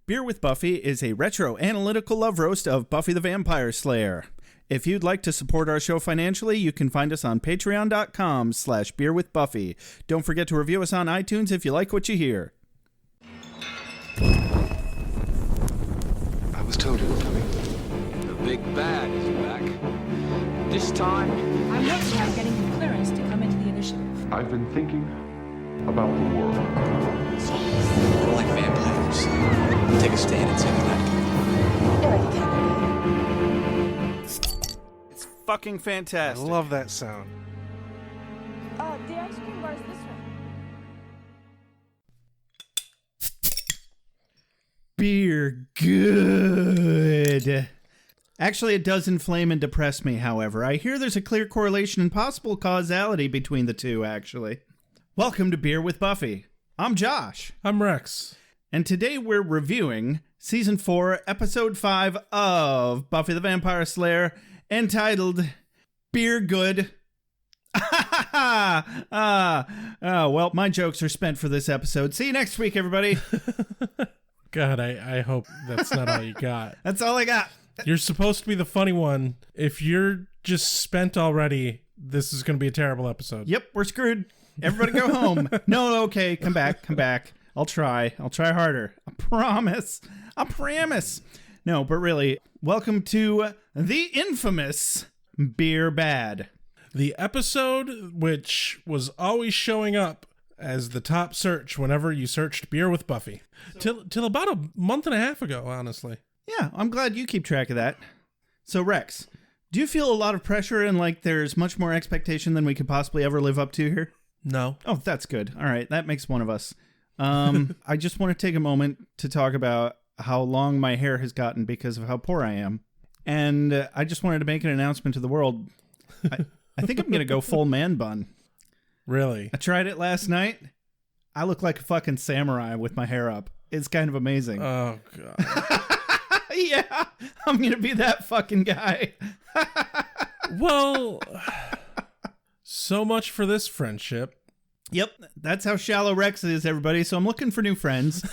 Beer with Buffy is a retro-analytical love roast of Buffy the Vampire Slayer. If you'd like to support our show financially, you can find us on patreon.com/beerwithbuffy. Don't forget to review us on iTunes if you like what you hear. I was told you were coming. The big bad is back. This time... I'm working on getting the clearance to come into the initiative. I've been thinking about the world. I don't like vampires. Take a stand and say that. It's fucking fantastic. I love that sound. The ice cream bar is this way. Beer good. Actually, it does inflame and depress me, however. I hear there's a clear correlation and possible causality between the two, actually. Welcome to Beer with Buffy. I'm Josh. I'm Rex. And today we're reviewing Season 4, Episode 5 of Buffy the Vampire Slayer, entitled Beer Good. Well, my jokes are spent for this episode. See you next week, everybody. God, I hope that's not all you got. That's all I got. You're supposed to be the funny one. If you're just spent already, this is going to be a terrible episode. Yep, we're screwed. Everybody go home. No, okay, come back. I'll try harder. I promise. No, but really, welcome to the infamous Beer Bad. The episode which was always showing up as the top search whenever you searched Beer with Buffy. Till about a month and a half ago, honestly. Yeah, I'm glad you keep track of that. So, Rex, do you feel a lot of pressure and like there's much more expectation than we could possibly ever live up to here? No. Oh, that's good. All right, that makes one of us. I just want to take a moment to talk about how long my hair has gotten because of how poor I am. And I just wanted to make an announcement to the world. I think I'm going to go full man bun. Really? I tried it last night. I look like a fucking samurai with my hair up. It's kind of amazing. Oh, God. Yeah, I'm going to be that fucking guy. Well, so much for this friendship. Yep, that's how shallow Rex is, everybody. So I'm looking for new friends.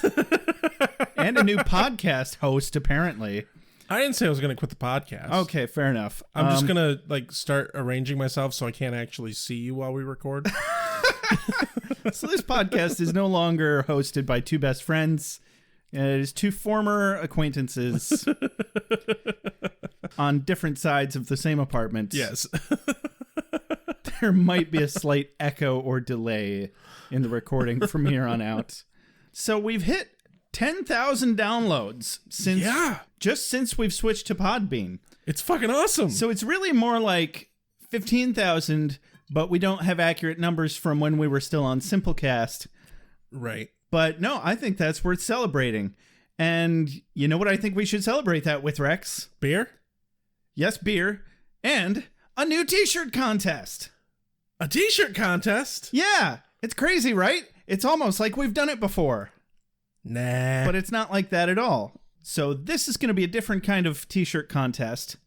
And a new podcast host, apparently. I didn't say I was going to quit the podcast. Okay, fair enough. I'm just going to start arranging myself so I can't actually see you while we record. So this podcast is no longer hosted by two best friends. It is two former acquaintances on different sides of the same apartment. Yes. There might be a slight echo or delay in the recording from here on out. So we've hit 10,000 downloads since we've switched to Podbean. It's fucking awesome. So it's really more like 15,000, but we don't have accurate numbers from when we were still on Simplecast. Right. But no, I think that's worth celebrating. And you know what I think we should celebrate that with, Rex? Beer? Yes, beer. And a new t-shirt contest. A t-shirt contest? Yeah. It's crazy, right? It's almost like we've done it before. Nah. But it's not like that at all. So this is going to be a different kind of t-shirt contest.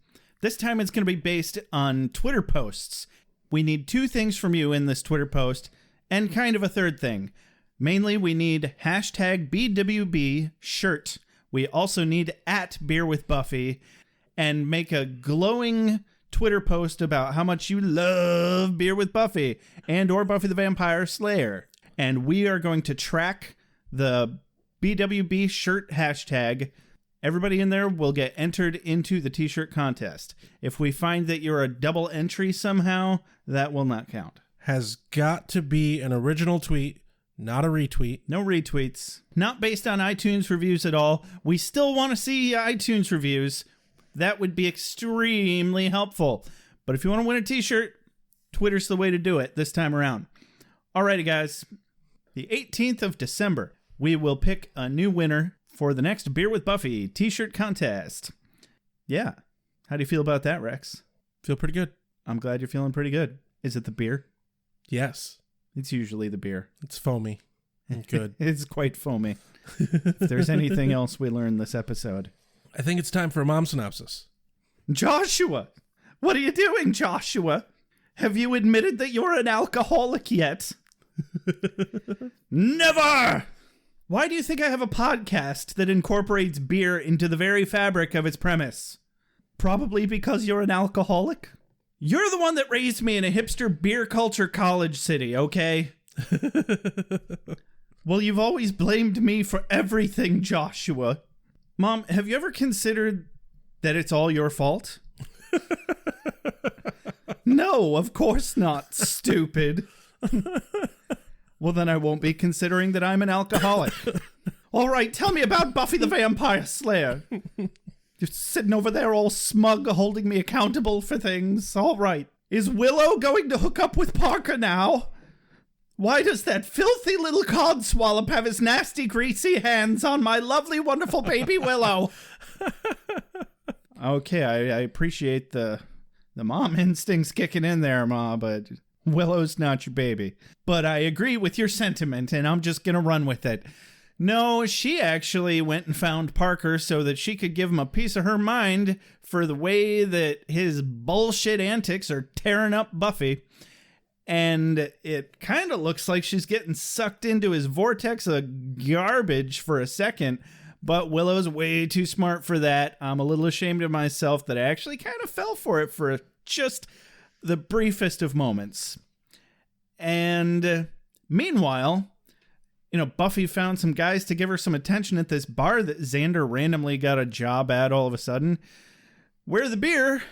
This time it's going to be based on Twitter posts. We need two things from you in this Twitter post and kind of a third thing. Mainly, we need hashtag BwB shirt. We also need @BeerWithBuffy and make a glowing Twitter post about how much you love Beer with Buffy and or Buffy the Vampire Slayer. And we are going to track the BwB shirt hashtag. Everybody in there will get entered into the t-shirt contest. If we find that you're a double entry somehow, that will not count. Has got to be an original tweet. Not a retweet. No retweets. Not based on iTunes reviews at all. We still want to see iTunes reviews. That would be extremely helpful. But if you want to win a t-shirt, Twitter's the way to do it this time around. Alrighty, guys. The 18th of December, we will pick a new winner for the next Beer with Buffy t-shirt contest. Yeah. How do you feel about that, Rex? Feel pretty good. I'm glad you're feeling pretty good. Is it the beer? Yes. It's usually the beer. It's foamy. Good. It's quite foamy. If there's anything else we learned this episode. I think it's time for a mom synopsis. Joshua! What are you doing, Joshua? Have you admitted that you're an alcoholic yet? Never! Why do you think I have a podcast that incorporates beer into the very fabric of its premise? Probably because you're an alcoholic. You're the one that raised me in a hipster beer culture college city, okay? Well, you've always blamed me for everything, Joshua. Mom, have you ever considered that it's all your fault? No, of course not, stupid. Well, then I won't be considering that I'm an alcoholic. All right, tell me about Buffy the Vampire Slayer. You're sitting over there all smug, holding me accountable for things. All right. Is Willow going to hook up with Parker now? Why does that filthy little codswallop have his nasty, greasy hands on my lovely, wonderful baby Willow? Okay, I appreciate the mom instincts kicking in there, Ma, but Willow's not your baby. But I agree with your sentiment, and I'm just going to run with it. No, she actually went and found Parker so that she could give him a piece of her mind for the way that his bullshit antics are tearing up Buffy. And it kind of looks like she's getting sucked into his vortex of garbage for a second. But Willow's way too smart for that. I'm a little ashamed of myself that I actually kind of fell for it for just the briefest of moments. And meanwhile, Buffy found some guys to give her some attention at this bar that Xander randomly got a job at all of a sudden. Where the beer,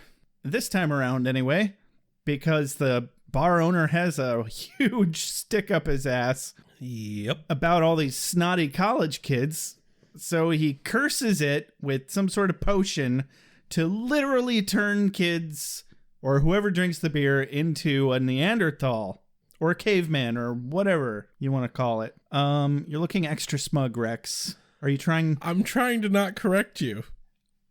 this time around anyway, because the bar owner has a huge stick up his ass. Yep. About all these snotty college kids. So he curses it with some sort of potion to literally turn kids or whoever drinks the beer into a Neanderthal or a caveman or whatever you want to call it. You're looking extra smug, Rex. Are you trying? I'm trying to not correct you.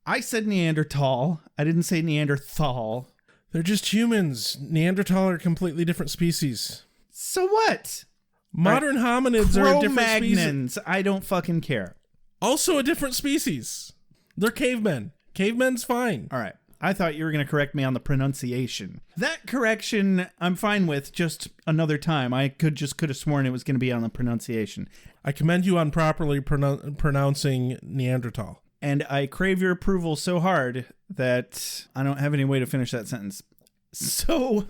I said Neanderthal. I didn't say Neanderthal. They're just humans. Neanderthal are a completely different species. So what? Modern hominids are a different species. Cro-Magnons. I don't fucking care. Also a different species. They're cavemen. Cavemen's fine. All right. I thought you were going to correct me on the pronunciation. That correction I'm fine with, just another time. I could have sworn it was going to be on the pronunciation. I commend you on properly pronouncing Neanderthal. And I crave your approval so hard that I don't have any way to finish that sentence. So,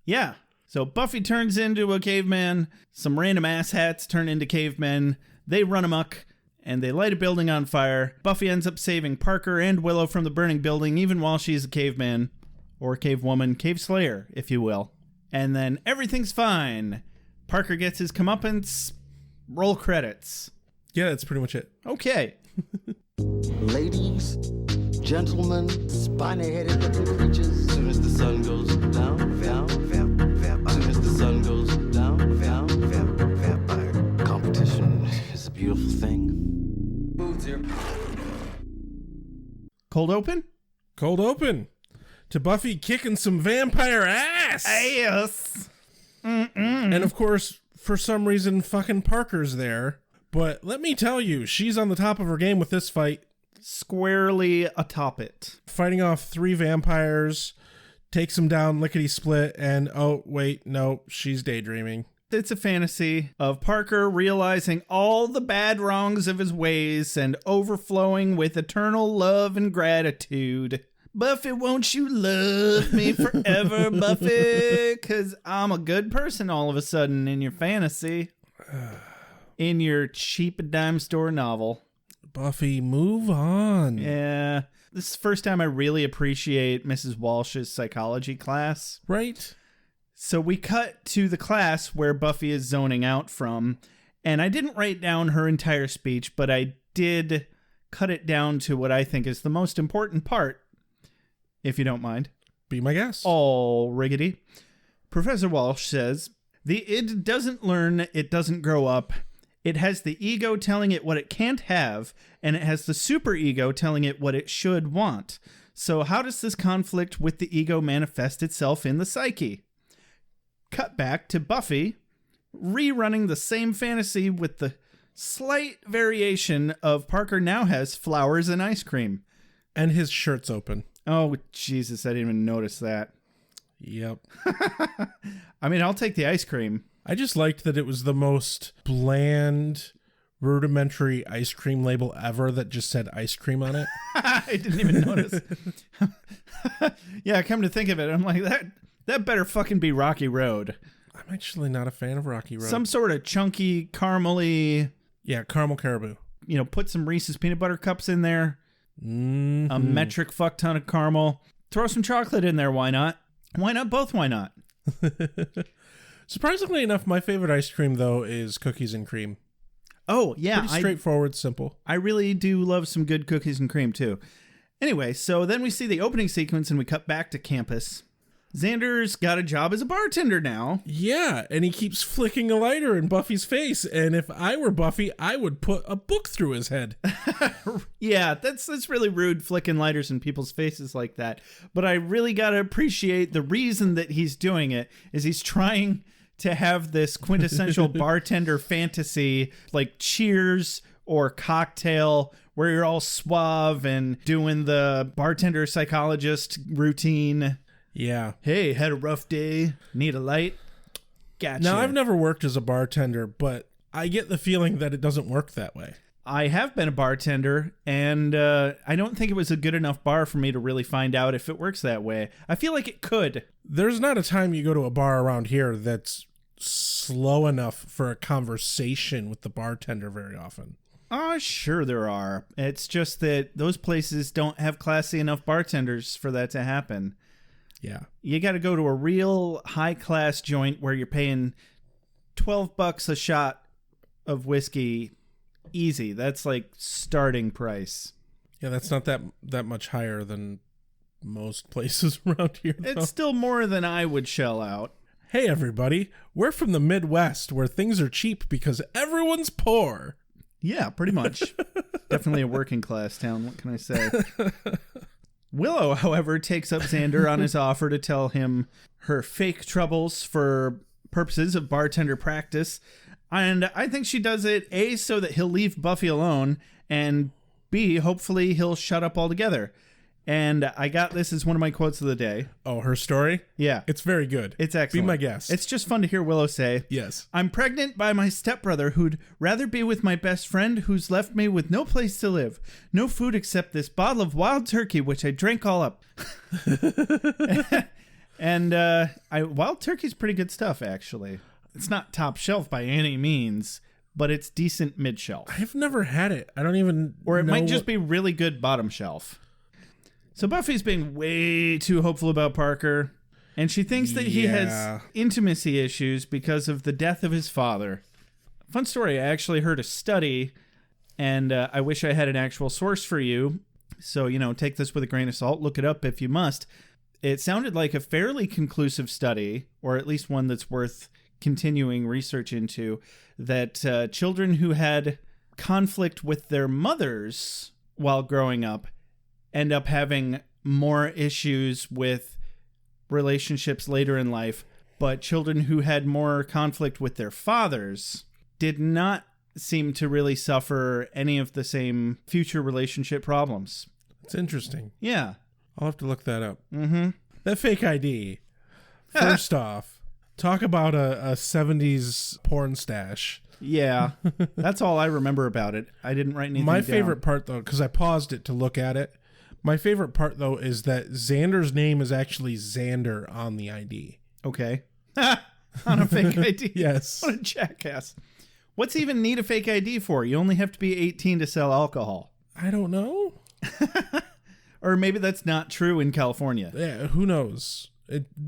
yeah. So Buffy turns into a caveman. Some random asshats turn into cavemen. They run amok. And they light a building on fire. Buffy ends up saving Parker and Willow from the burning building, even while she's a caveman. Or cave woman, cave slayer, if you will. And then everything's fine. Parker gets his comeuppance. Roll credits. Yeah, that's pretty much it. Okay. Ladies, gentlemen, spiny-headed looking creatures. As soon as the sun goes down, as soon as the sun goes down, vampire. Competition is a beautiful thing. Cold open? Cold open. To Buffy kicking some vampire ass. Yes. And of course, for some reason, fucking Parker's there. But let me tell you, she's on the top of her game with this fight. Squarely atop it. Fighting off 3 vampires, takes them down lickety-split, and oh, wait, no, she's daydreaming. It's a fantasy of Parker realizing all the bad wrongs of his ways and overflowing with eternal love and gratitude. Buffy, won't you love me forever, Buffy? 'Cause I'm a good person all of a sudden in your fantasy. In your cheap dime store novel. Buffy, move on. Yeah. This is the first time I really appreciate Mrs. Walsh's psychology class. Right? So we cut to the class where Buffy is zoning out from, and I didn't write down her entire speech, but I did cut it down to what I think is the most important part, if you don't mind. Be my guest. All riggedy. Professor Walsh says, the id doesn't learn, it doesn't grow up. It has the ego telling it what it can't have, and it has the superego telling it what it should want. So how does this conflict with the ego manifest itself in the psyche? Cut back to Buffy rerunning the same fantasy with the slight variation of Parker now has flowers and ice cream. And his shirt's open. Oh, Jesus, I didn't even notice that. Yep. I mean, I'll take the ice cream. I just liked that it was the most bland, rudimentary ice cream label ever that just said ice cream on it. I didn't even notice. Yeah, come to think of it, I'm like, that better fucking be Rocky Road. I'm actually not a fan of Rocky Road. Some sort of chunky, caramely, Yeah, caramel caribou. put some Reese's peanut butter cups in there. Mm-hmm. A metric fuck ton of caramel. Throw some chocolate in there, why not? Why not both? Why not? Surprisingly enough, my favorite ice cream, though, is cookies and cream. Oh, yeah. Pretty straightforward, simple. I really do love some good cookies and cream, too. Anyway, so then we see the opening sequence and we cut back to campus. Xander's got a job as a bartender now. Yeah, and he keeps flicking a lighter in Buffy's face, and if I were Buffy, I would put a book through his head. Yeah, that's really rude, flicking lighters in people's faces like that. But I really got to appreciate the reason that he's doing it is he's trying to have this quintessential bartender fantasy like Cheers or Cocktail where you're all suave and doing the bartender psychologist routine. Yeah. Hey, had a rough day. Need a light? Gotcha. Now, I've never worked as a bartender, but I get the feeling that it doesn't work that way. I have been a bartender, and I don't think it was a good enough bar for me to really find out if it works that way. I feel like it could. There's not a time you go to a bar around here that's slow enough for a conversation with the bartender very often. Sure there are. It's just that those places don't have classy enough bartenders for that to happen. Yeah. You got to go to a real high-class joint where you're paying $12 a shot of whiskey easy. That's like starting price. Yeah, that's not that much higher than most places around here, though. It's still more than I would shell out. Hey, everybody. We're from the Midwest where things are cheap because everyone's poor. Yeah, pretty much. Definitely a working class town. What can I say? Willow, however, takes up Xander on his offer to tell him her fake troubles for purposes of bartender practice. And I think she does it, A, so that he'll leave Buffy alone, and B, hopefully he'll shut up altogether. And I got this as one of my quotes of the day. Oh, her story? Yeah. It's very good. It's excellent. Be my guest. It's just fun to hear Willow say, yes. I'm pregnant by my stepbrother who'd rather be with my best friend who's left me with no place to live. No food except this bottle of wild turkey, which I drank all up. And wild turkey's pretty good stuff, actually. It's not top shelf by any means, but it's decent mid shelf. I've never had it. I don't even Or it know might just be really good bottom shelf. So Buffy's being way too hopeful about Parker, and she thinks that he has intimacy issues because of the death of his father. Fun story, I actually heard a study, and I wish I had an actual source for you. So, take this with a grain of salt. Look it up if you must. It sounded like a fairly conclusive study, or at least one that's worth continuing research into, that children who had conflict with their mothers while growing up end up having more issues with relationships later in life, but children who had more conflict with their fathers did not seem to really suffer any of the same future relationship problems. It's interesting. Yeah. I'll have to look that up. Mm-hmm. That fake ID. First off, talk about a 70s porn stash. Yeah. That's all I remember about it. I didn't write anything My down. favorite part, though, because I paused it to look at it, my favorite part, though, is that Xander's name is actually Xander on the ID. Okay. On a fake ID? Yes. What a jackass. What's he even need a fake ID for? You only have to be 18 to sell alcohol. I don't know. Or maybe that's not true in California. Yeah, who knows?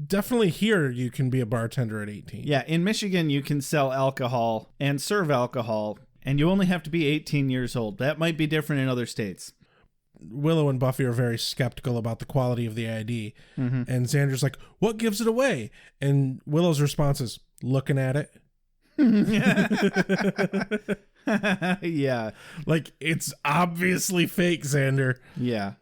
Definitely here you can be a bartender at 18. Yeah, in Michigan you can sell alcohol and serve alcohol, and you only have to be 18 years old. That might be different in other states. Willow and Buffy are very skeptical about the quality of the ID. Mm-hmm. And Xander's like, what gives it away? And Willow's response is, looking at it. Yeah. Like, it's obviously fake, Xander. Yeah.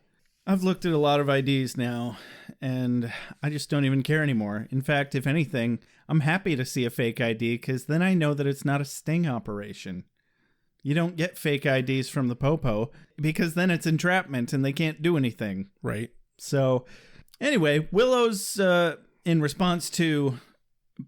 I've looked at a lot of IDs now, and I just don't even care anymore. In fact, if anything, I'm happy to see a fake ID, because then I know that it's not a sting operation. You don't get fake IDs from the Popo, because then it's entrapment, and they can't do anything. Right. So, anyway, Willow's, in response to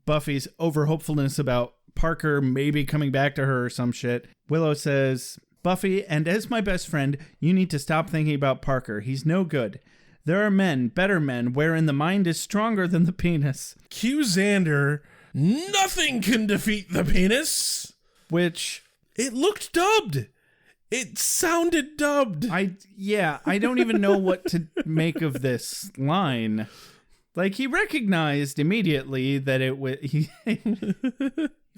Buffy's over-hopefulness about Parker maybe coming back to her or some shit. Willow says, Buffy, and as my best friend, you need to stop thinking about Parker. He's no good. There are men, better men, wherein the mind is stronger than the penis. Cue Xander. Nothing can defeat the penis. Which... It looked dubbed. It sounded dubbed. I don't even know what to make of this line. Like, he recognized immediately that he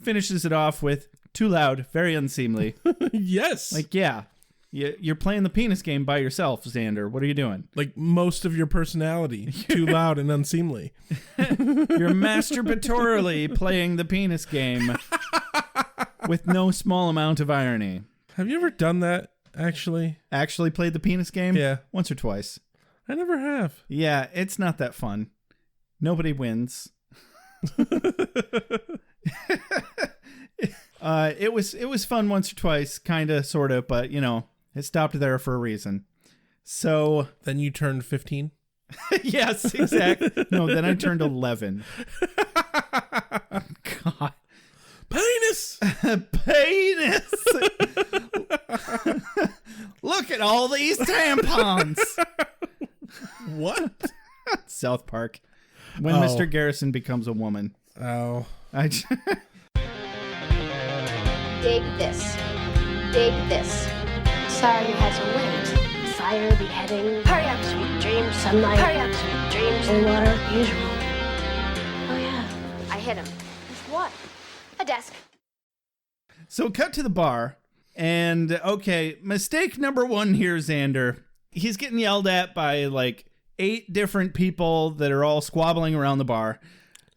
finishes it off with, too loud, very unseemly. Yes. Like, yeah, you're playing the penis game by yourself, Xander. What are you doing? Like, most of your personality. Too loud and unseemly. You're masturbatorily playing the penis game with no small amount of irony. Have you ever done that, actually? Actually played the penis game? Yeah. Once or twice. I never have. Yeah, it's not that fun. Nobody wins. It was fun once or twice, kind of, sort of, but, you know, it stopped there for a reason. So... Then you turned 15? Yes, exactly. No, then I turned 11. God. Penis! Penis! Look at all these tampons! What? South Park. When Mr. Garrison becomes a woman. Oh. Dig this. Dig this. Sorry you had to wait. Fire, beheading. Hurry up, sweet dreams. Sunlight. Hurry up, sweet dreams. Cold water, usual. Oh yeah, I hit him. With what? A desk. So cut to the bar, and okay, mistake number one here, Xander. He's getting yelled at by like 8 different people that are all squabbling around the bar.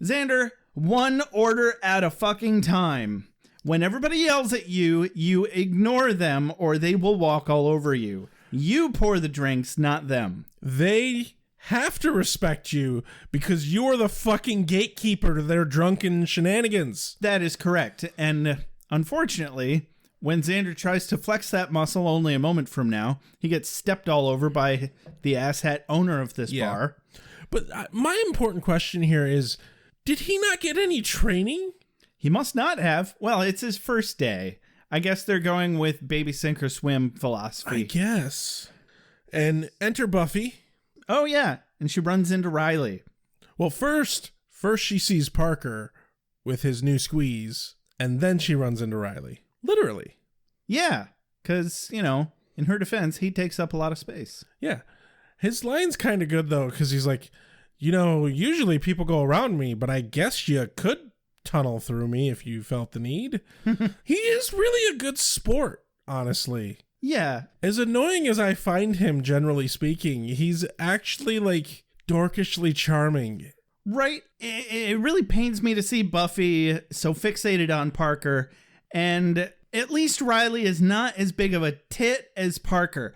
Xander, one order at a fucking time. When everybody yells at you, you ignore them or they will walk all over you. You pour the drinks, not them. They have to respect you because you're the fucking gatekeeper to their drunken shenanigans. That is correct. And unfortunately, when Xander tries to flex that muscle only a moment from now, he gets stepped all over by the asshat owner of this bar. But my important question here is, did he not get any training? He must not have. Well, it's his first day. I guess they're going with baby sink or swim philosophy. I guess. And enter Buffy. Oh, yeah. And she runs into Riley. Well, first she sees Parker with his new squeeze, and then she runs into Riley. Literally. Yeah, because, you know, in her defense, he takes up a lot of space. Yeah. His line's kind of good, though, because he's like, you know, usually people go around me, but I guess you could tunnel through me if you felt the need. He is really a good sport, honestly. Yeah. As annoying as I find him, generally speaking, he's actually, like, dorkishly charming. Right? It really pains me to see Buffy so fixated on Parker, and at least Riley is not as big of a tit as Parker.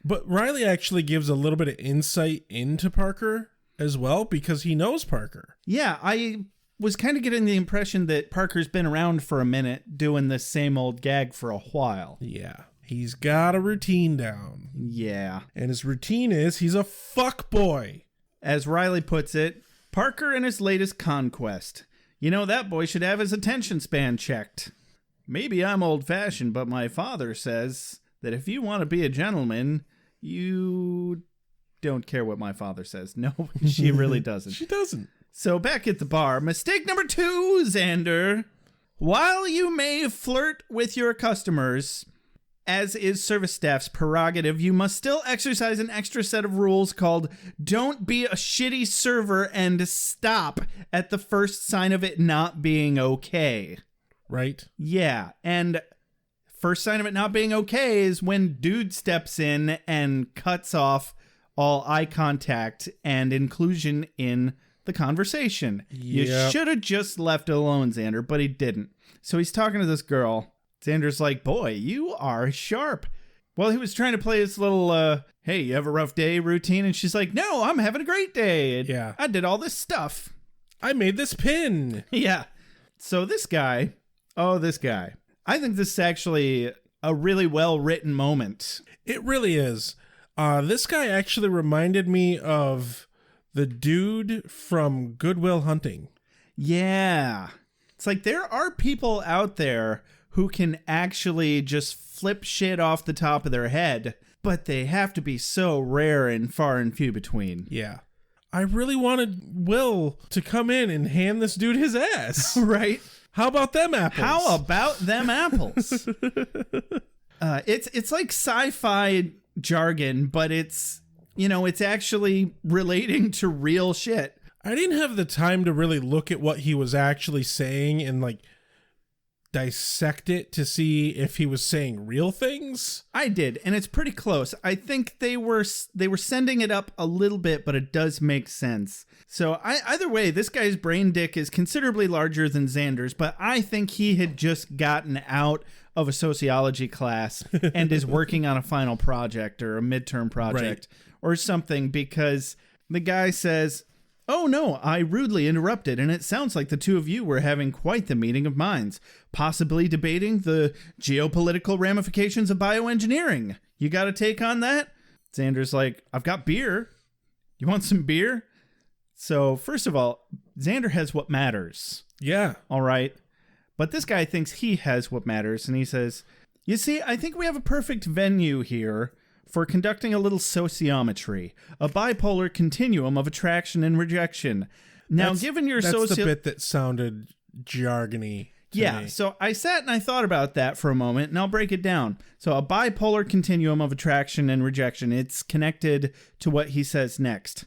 But Riley actually gives a little bit of insight into Parker as well, because he knows Parker. Yeah, I was kind of getting the impression that Parker's been around for a minute doing this same old gag for a while. Yeah. He's got a routine down. Yeah. And his routine is he's a fuck boy. As Riley puts it, Parker and his latest conquest. You know, that boy should have his attention span checked. Maybe I'm old-fashioned, but my father says that if you want to be a gentleman, you don't care what my father says. No, she really doesn't. She doesn't. So back at the bar, mistake number 2, Xander. While you may flirt with your customers, as is service staff's prerogative, you must still exercise an extra set of rules called don't be a shitty server and stop at the first sign of it not being okay. Right? Yeah, and first sign of it not being okay is when dude steps in and cuts off all eye contact and inclusion in the conversation. You should have just left it alone, Xander, but he didn't. So he's talking to this girl. Xander's like, boy, you are sharp. Well, he was trying to play his little, hey, you have a rough day routine? And she's like, no, I'm having a great day. Yeah. I did all this stuff. I made this pin. Yeah. So this guy, I think this is actually a really well-written moment. It really is. This guy actually reminded me of the dude from Good Will Hunting. Yeah. It's like there are people out there who can actually just flip shit off the top of their head, but they have to be so rare and far and few between. Yeah. I really wanted Will to come in and hand this dude his ass. Right? How about them apples? How about them apples? It's like sci-fi jargon, but it's actually relating to real shit. I didn't have the time to really look at what he was actually saying and like dissect it to see if he was saying real things. I did, and it's pretty close. I think they were sending it up a little bit, but it does make sense. So either way, this guy's brain dick is considerably larger than Xander's, but I think he had just gotten out of a sociology class and is working on a final project or a midterm project or something, because the guy says, "Oh no, I rudely interrupted, and it sounds like the two of you were having quite the meeting of minds, possibly debating the geopolitical ramifications of bioengineering. You got a take on that?" Xander's like, "I've got beer. You want some beer?" So first of all, Xander has what matters. Yeah. All right. But this guy thinks he has what matters, and he says, "You see, I think we have a perfect venue here for conducting a little sociometry, a bipolar continuum of attraction and rejection. Now, given your that's the bit that sounded jargony to yeah, me. so I sat and I thought about that for a moment, and I'll break it down. So a bipolar continuum of attraction and rejection, it's connected to what he says next.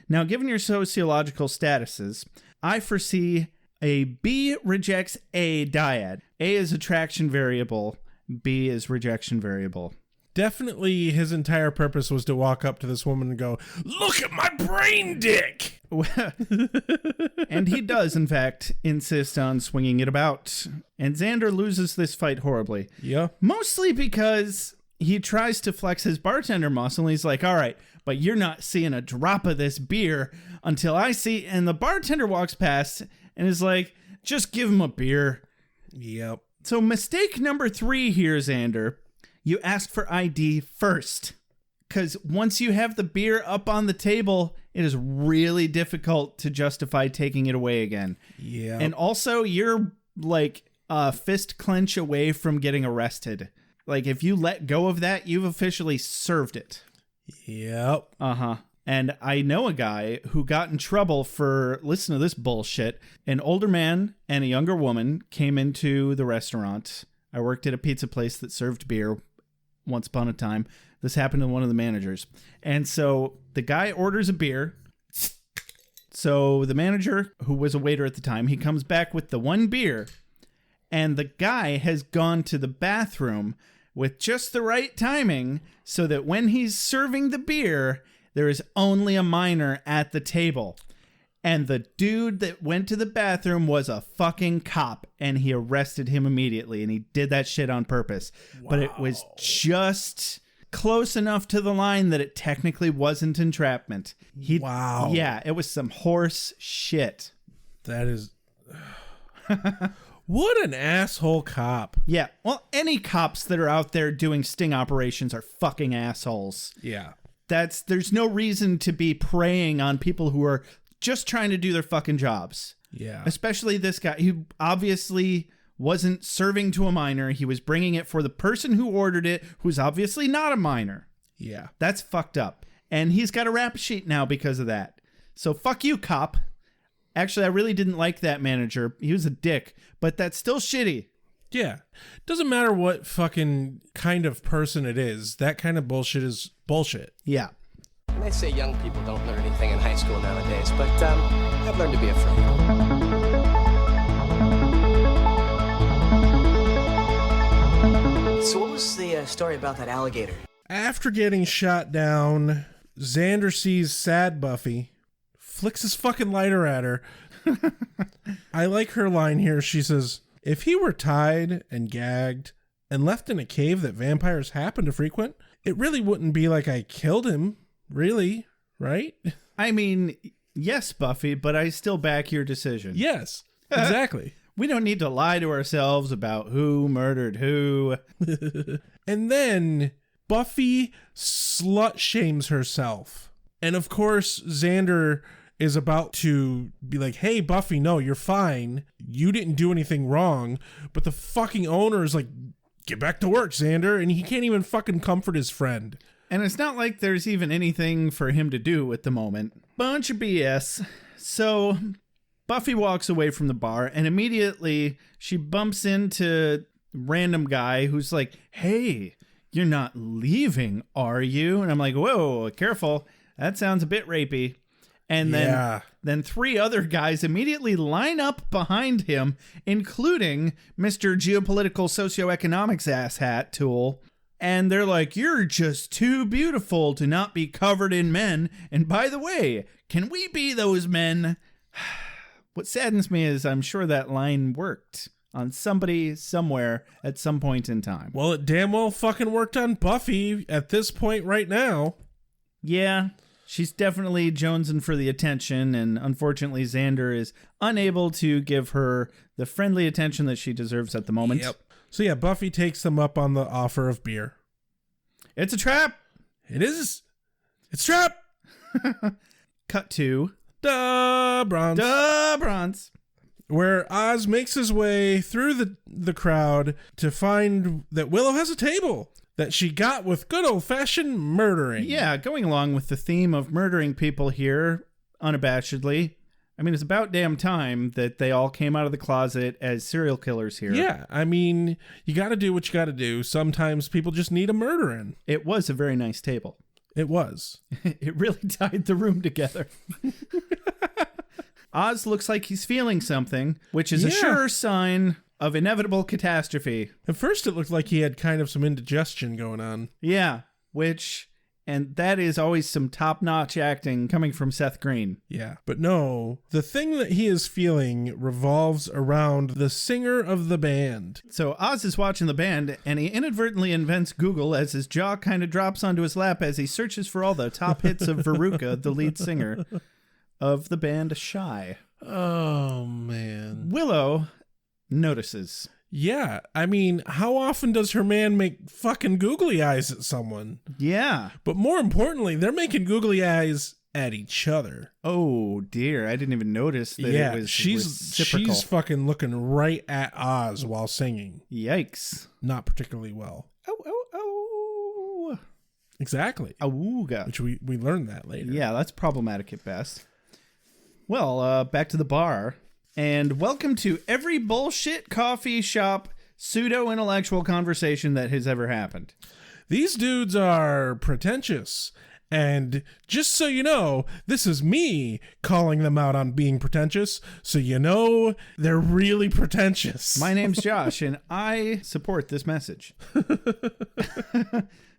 Now, given your sociological statuses, I foresee a B rejects A dyad. A is attraction variable, B is rejection variable." Definitely his entire purpose was to walk up to this woman and go, "Look at my brain dick!" And he does, in fact, insist on swinging it about. And Xander loses this fight horribly. Yeah. Mostly because he tries to flex his bartender muscle, and he's like, "All right, but you're not seeing a drop of this beer until I see..." And the bartender walks past and is like, "Just give him a beer." Yep. So mistake number 3 here, Xander. You ask for ID first. Because once you have the beer up on the table, it is really difficult to justify taking it away again. Yeah. And also, you're like a fist clench away from getting arrested. Like, if you let go of that, you've officially served it. Yep. Uh-huh. And I know a guy who got in trouble for, listen to this bullshit. An older man and a younger woman came into the restaurant. I worked at a pizza place that served beer once upon a time. This happened to one of the managers. And so the guy orders a beer. So the manager, who was a waiter at the time, he comes back with the one beer. And the guy has gone to the bathroom with just the right timing so that when he's serving the beer, there is only a minor at the table. And the dude that went to the bathroom was a fucking cop, and he arrested him immediately, and he did that shit on purpose. Wow. But it was just close enough to the line that it technically wasn't entrapment. Wow. Yeah, it was some horse shit. That is... What an asshole cop. Yeah, well, any cops that are out there doing sting operations are fucking assholes. Yeah. There's no reason to be preying on people who are just trying to do their fucking jobs. Yeah. Especially this guy who obviously wasn't serving to a minor. He was bringing it for the person who ordered it, who's obviously not a minor. Yeah. That's fucked up. And he's got a rap sheet now because of that. So fuck you, cop. Actually, I really didn't like that manager. He was a dick, but that's still shitty. Yeah. Doesn't matter what fucking kind of person it is. That kind of bullshit is bullshit. Yeah. They say young people don't learn anything in high school nowadays, but I've learned to be afraid. So what was the story about that alligator? After getting shot down, Xander sees sad Buffy, flicks his fucking lighter at her. I like her line here. She says, "If he were tied and gagged and left in a cave that vampires happen to frequent, it really wouldn't be like I killed him. Really, right?" I mean, yes, Buffy, but I still back your decision. Yes, exactly. We don't need to lie to ourselves about who murdered who. And then Buffy slut shames herself. And of course, Xander is about to be like, hey, Buffy, no, you're fine. You didn't do anything wrong. But the fucking owner is like, get back to work, Xander. And he can't even fucking comfort his friend. And it's not like there's even anything for him to do at the moment. Bunch of BS. So Buffy walks away from the bar and immediately she bumps into random guy who's like, hey, you're not leaving, are you? And I'm like, whoa, careful. That sounds a bit rapey. And then 3 other guys immediately line up behind him, including Mr. Geopolitical Socioeconomics asshat Tool. And they're like, you're just too beautiful to not be covered in men. And by the way, can we be those men? What saddens me is I'm sure that line worked on somebody somewhere at some point in time. Well, it damn well fucking worked on Buffy at this point right now. Yeah. She's definitely jonesing for the attention, and unfortunately Xander is unable to give her the friendly attention that she deserves at the moment. Yep. So yeah, Buffy takes them up on the offer of beer. It's a trap! It is. It's a trap! Cut to... Da Bronze. Where Oz makes his way through the crowd to find that Willow has a table that she got with good old-fashioned murdering. Yeah, going along with the theme of murdering people here, unabashedly. I mean, it's about damn time that they all came out of the closet as serial killers here. Yeah, I mean, you got to do what you got to do. Sometimes people just need a murdering. It was a very nice table. It was. It really tied the room together. Oz looks like he's feeling something, which is a sure sign of inevitable catastrophe. At first, it looked like he had kind of some indigestion going on. Yeah, and that is always some top-notch acting coming from Seth Green. Yeah, but no, the thing that he is feeling revolves around the singer of the band. So Oz is watching the band, and he inadvertently invents Google as his jaw kind of drops onto his lap as he searches for all the top hits of Veruca, the lead singer of the band Shy. Oh, man. Willow notices. Yeah, I mean, how often does her man make fucking googly eyes at someone? Yeah. But more importantly, they're making googly eyes at each other. Oh, dear. I didn't even notice that it was reciprocal. She's fucking looking right at Oz while singing. Yikes. Not particularly well. Oh. Exactly. Awooga. Which we learned that later. Yeah, that's problematic at best. Well, back to the bar. And welcome to every bullshit coffee shop pseudo-intellectual conversation that has ever happened. These dudes are pretentious. And just so you know, this is me calling them out on being pretentious. So you know they're really pretentious. My name's Josh, and I support this message.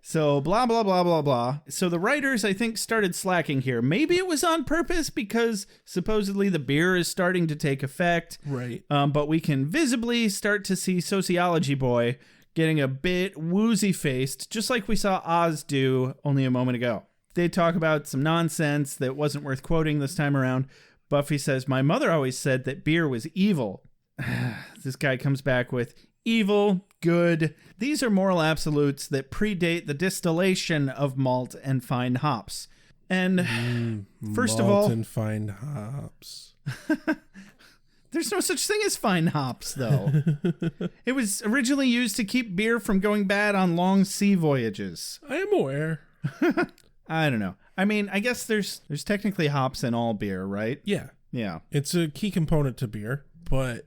So blah, blah, blah, blah, blah. So the writers, I think, started slacking here. Maybe it was on purpose because supposedly the beer is starting to take effect. Right. But we can visibly start to see Sociology Boy getting a bit woozy-faced, just like we saw Oz do only a moment ago. They talk about some nonsense that wasn't worth quoting this time around. Buffy says, my mother always said that beer was evil. This guy comes back with evil, good. These are moral absolutes that predate the distillation of malt and fine hops. And first of all, malt and fine hops. There's no such thing as fine hops, though. It was originally used to keep beer from going bad on long sea voyages. I am aware. I don't know. I mean, I guess there's technically hops in all beer, right? Yeah. Yeah. It's a key component to beer, but,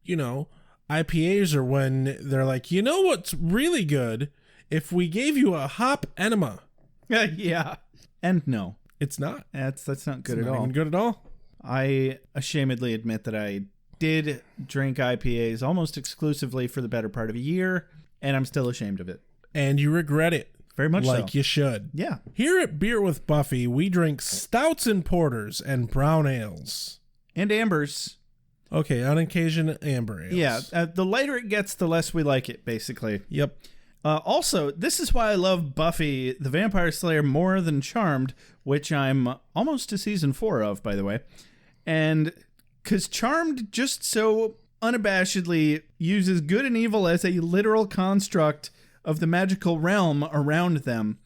you know, IPAs are when they're like, you know what's really good? If we gave you a hop enema. Yeah. And no. It's not. That's not good It's at not all. even good at all. I ashamedly admit that I did drink IPAs almost exclusively for the better part of a year, and I'm still ashamed of it. And you regret it. Very much like so. you should. Yeah. Here at Beer with Buffy, we drink stouts and porters and brown ales. And ambers. Okay, on occasion, amber ales. Yeah, the lighter it gets, the less we like it, basically. Yep. Also, this is why I love Buffy the Vampire Slayer more than Charmed, which I'm almost to season 4 of, by the way. And because Charmed just so unabashedly uses good and evil as a literal construct of the magical realm around them.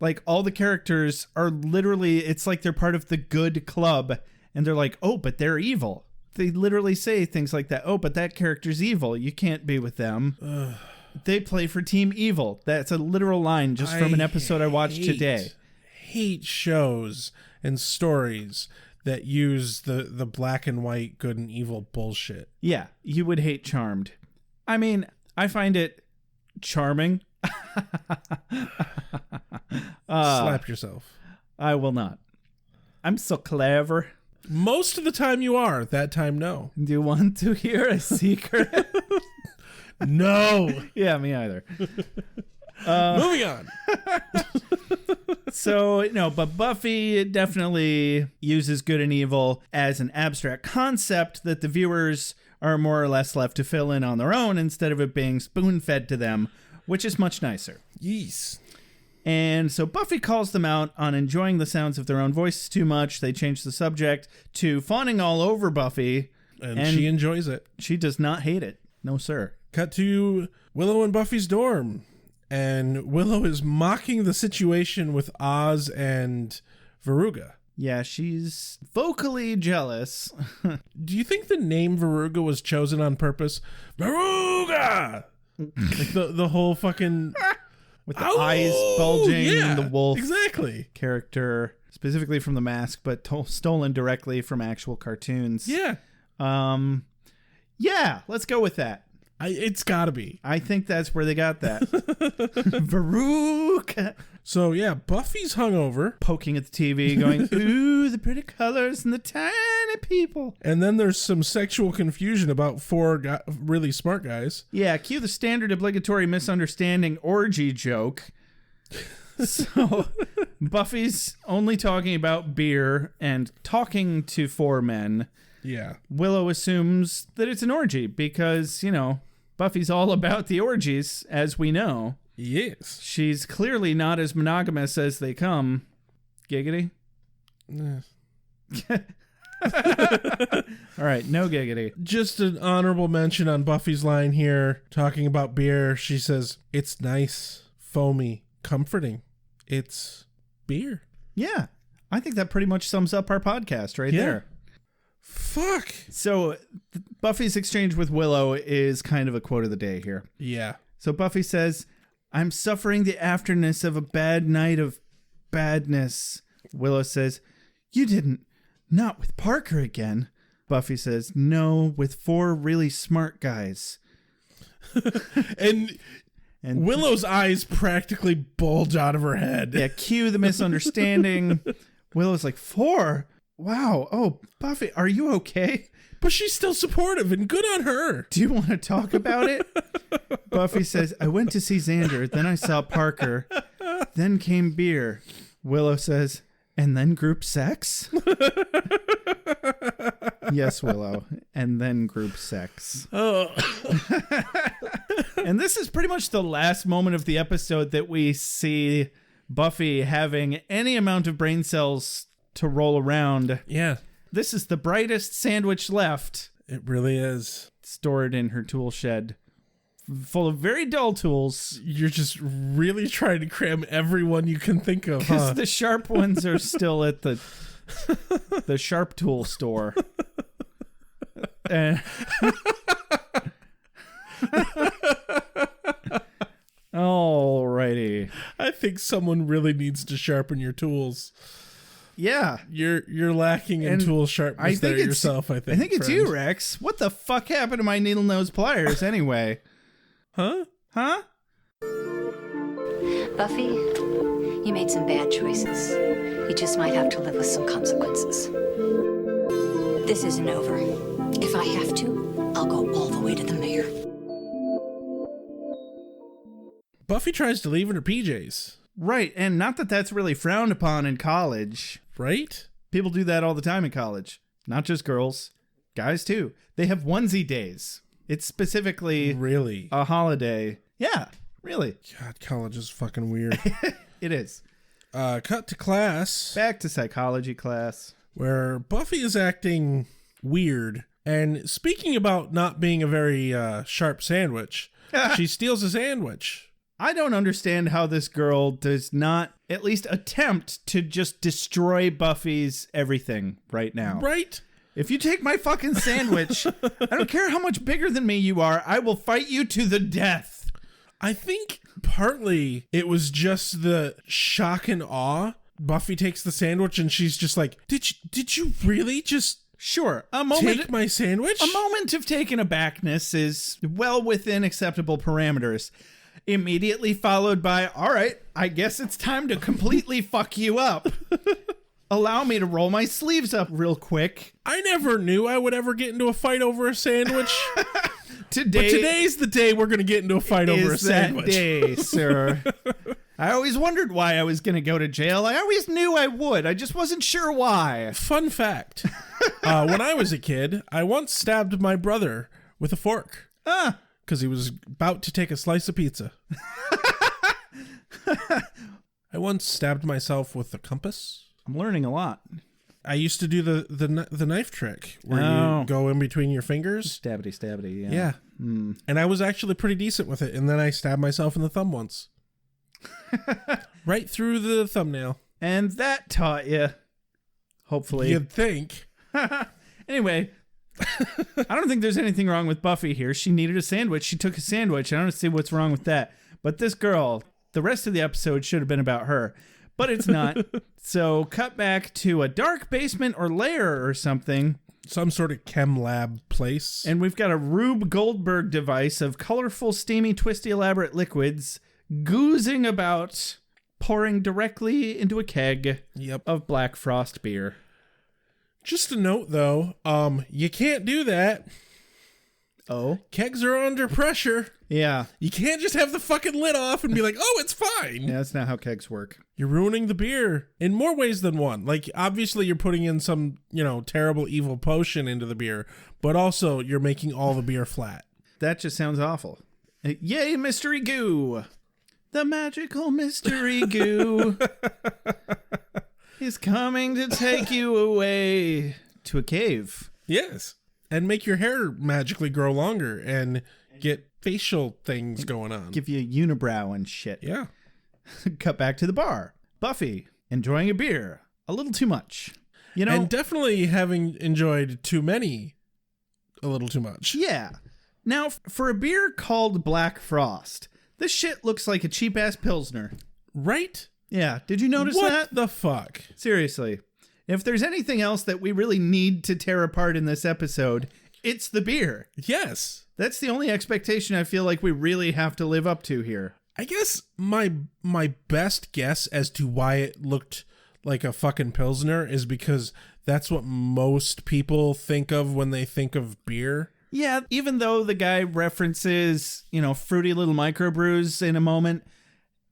Like, all the characters are literally, it's like they're part of the good club, And they're like, oh, but they're evil. They literally say things like that. Oh, but that character's evil. You can't be with them. They play for Team Evil. That's a literal line just from an episode I watched today. Hate shows and stories that use the black and white good and evil bullshit. Yeah, you would hate Charmed. I mean, I find it charming. Slap yourself. I will not. I'm so clever. Most of the time you are. That time, no. Do you want to hear a secret? No. Yeah, me either. Moving on. So, but Buffy definitely uses good and evil as an abstract concept that the viewers are more or less left to fill in on their own instead of it being spoon-fed to them, which is much nicer. Yes. And so Buffy calls them out on enjoying the sounds of their own voices too much. They change the subject to fawning all over Buffy. And she enjoys it. She does not hate it. No, sir. Cut to Willow and Buffy's dorm. And Willow is mocking the situation with Oz and Veruga. Yeah, she's vocally jealous. Do you think the name Veruga was chosen on purpose? Veruga! Like the whole fucking... With the eyes bulging, yeah, the wolf exactly. character, specifically from The Mask, but stolen directly from actual cartoons. Yeah. Yeah, let's go with that. It's gotta be. I think that's where they got that. Veruca. So, yeah, Buffy's hungover. Poking at the TV, going, ooh, the pretty colors and the tiny people. And then there's some sexual confusion about four really smart guys. Yeah, cue the standard obligatory misunderstanding orgy joke. So, Buffy's only talking about beer and talking to four men. Yeah. Willow assumes that it's an orgy because, Buffy's all about the orgies, as we know. Yes. She's clearly not as monogamous as they come. Giggity? All right, no giggity. Just an honorable mention on Buffy's line here, talking about beer. She says, it's nice, foamy, comforting. It's beer. Yeah, I think that pretty much sums up our podcast right there. Fuck. So Buffy's exchange with Willow is kind of a quote of the day here. Yeah. So Buffy says, I'm suffering the afterness of a bad night of badness. Willow says, you didn't. Not with Parker again. Buffy says, no, with four really smart guys. and Willow's eyes practically bulge out of her head. Yeah, cue the misunderstanding. Willow's like, four? Wow. Oh, Buffy, are you okay? But she's still supportive and good on her. Do you want to talk about it? Buffy says, I went to see Xander, then I saw Parker, then came beer. Willow says, and then group sex? Yes, Willow, and then group sex. Oh. And this is pretty much the last moment of the episode that we see Buffy having any amount of brain cells to roll around. Yeah. This is the brightest sandwich left. It really is. Stored in her tool shed. Full of very dull tools. You're just really trying to cram everyone you can think of, Because the sharp ones are still at the sharp tool store. And alrighty. I think someone really needs to sharpen your tools. Yeah. You're lacking in tool sharpness there yourself, I think. I think it's you, Rex. What the fuck happened to my needle nose pliers anyway? Huh? Buffy, you made some bad choices. You just might have to live with some consequences. This isn't over. If I have to, I'll go all the way to the mayor. Buffy tries to leave in her PJs. Right, and not that that's really frowned upon in college. Right? People do that all the time in college. Not just girls. Guys, too. They have onesie days. It's specifically really a holiday. Yeah, really. God, college is fucking weird. It is. Cut to class. Back to psychology class. Where Buffy is acting weird. And speaking about not being a very sharp sandwich, she steals a sandwich. I don't understand how this girl does not at least attempt to just destroy Buffy's everything right now. Right? If you take my fucking sandwich, I don't care how much bigger than me you are, I will fight you to the death. I think partly it was just the shock and awe. Buffy takes the sandwich and she's just like, did you really just sure, a moment take my sandwich? A moment of taken abackness is well within acceptable parameters. Immediately followed by, all right, I guess it's time to completely fuck you up. Allow me to roll my sleeves up real quick. I never knew I would ever get into a fight over a sandwich. But Today today's the day we're going to get into a fight over a sandwich. That day, sir. I always wondered why I was going to go to jail. I always knew I would. I just wasn't sure why. Fun fact. When I was a kid, I once stabbed my brother with a fork. Because he was about to take a slice of pizza. I once stabbed myself with a compass. I'm learning a lot. I used to do the knife trick where you go in between your fingers. Stabby, yeah. Yeah. And I was actually pretty decent with it. And then I stabbed myself in the thumb once. Right through the thumbnail. And that taught you, hopefully. You'd think. Anyway, I don't think there's anything wrong with Buffy here. She needed a sandwich. She took a sandwich. I don't see what's wrong with that. But this girl, the rest of the episode should have been about her. But it's not. So cut back to a dark basement or lair or something. Some sort of chem lab place. And we've got a Rube Goldberg device of colorful, steamy, twisty, elaborate liquids goozing about, pouring directly into a keg of Black Frost beer. Just a note, though, you can't do that. Oh? Kegs are under pressure. Yeah. You can't just have the fucking lid off and be like, oh, it's fine. Yeah, that's not how kegs work. You're ruining the beer in more ways than one. Like, obviously, you're putting in some, terrible, evil potion into the beer, but also you're making all the beer flat. That just sounds awful. Yay, mystery goo. The magical mystery goo is coming to take you away to a cave. Yes. And make your hair magically grow longer and get facial things going on. Give you a unibrow and shit. Yeah. Cut back to the bar. Buffy, enjoying a beer. A little too much. And definitely having enjoyed too many. A little too much. Yeah. Now, for a beer called Black Frost, this shit looks like a cheap-ass Pilsner. Right? Yeah. Did you notice that? What the fuck? Seriously. If there's anything else that we really need to tear apart in this episode, it's the beer. Yes. That's the only expectation I feel like we really have to live up to here. I guess my best guess as to why it looked like a fucking Pilsner is because that's what most people think of when they think of beer. Yeah, even though the guy references, fruity little microbrews in a moment,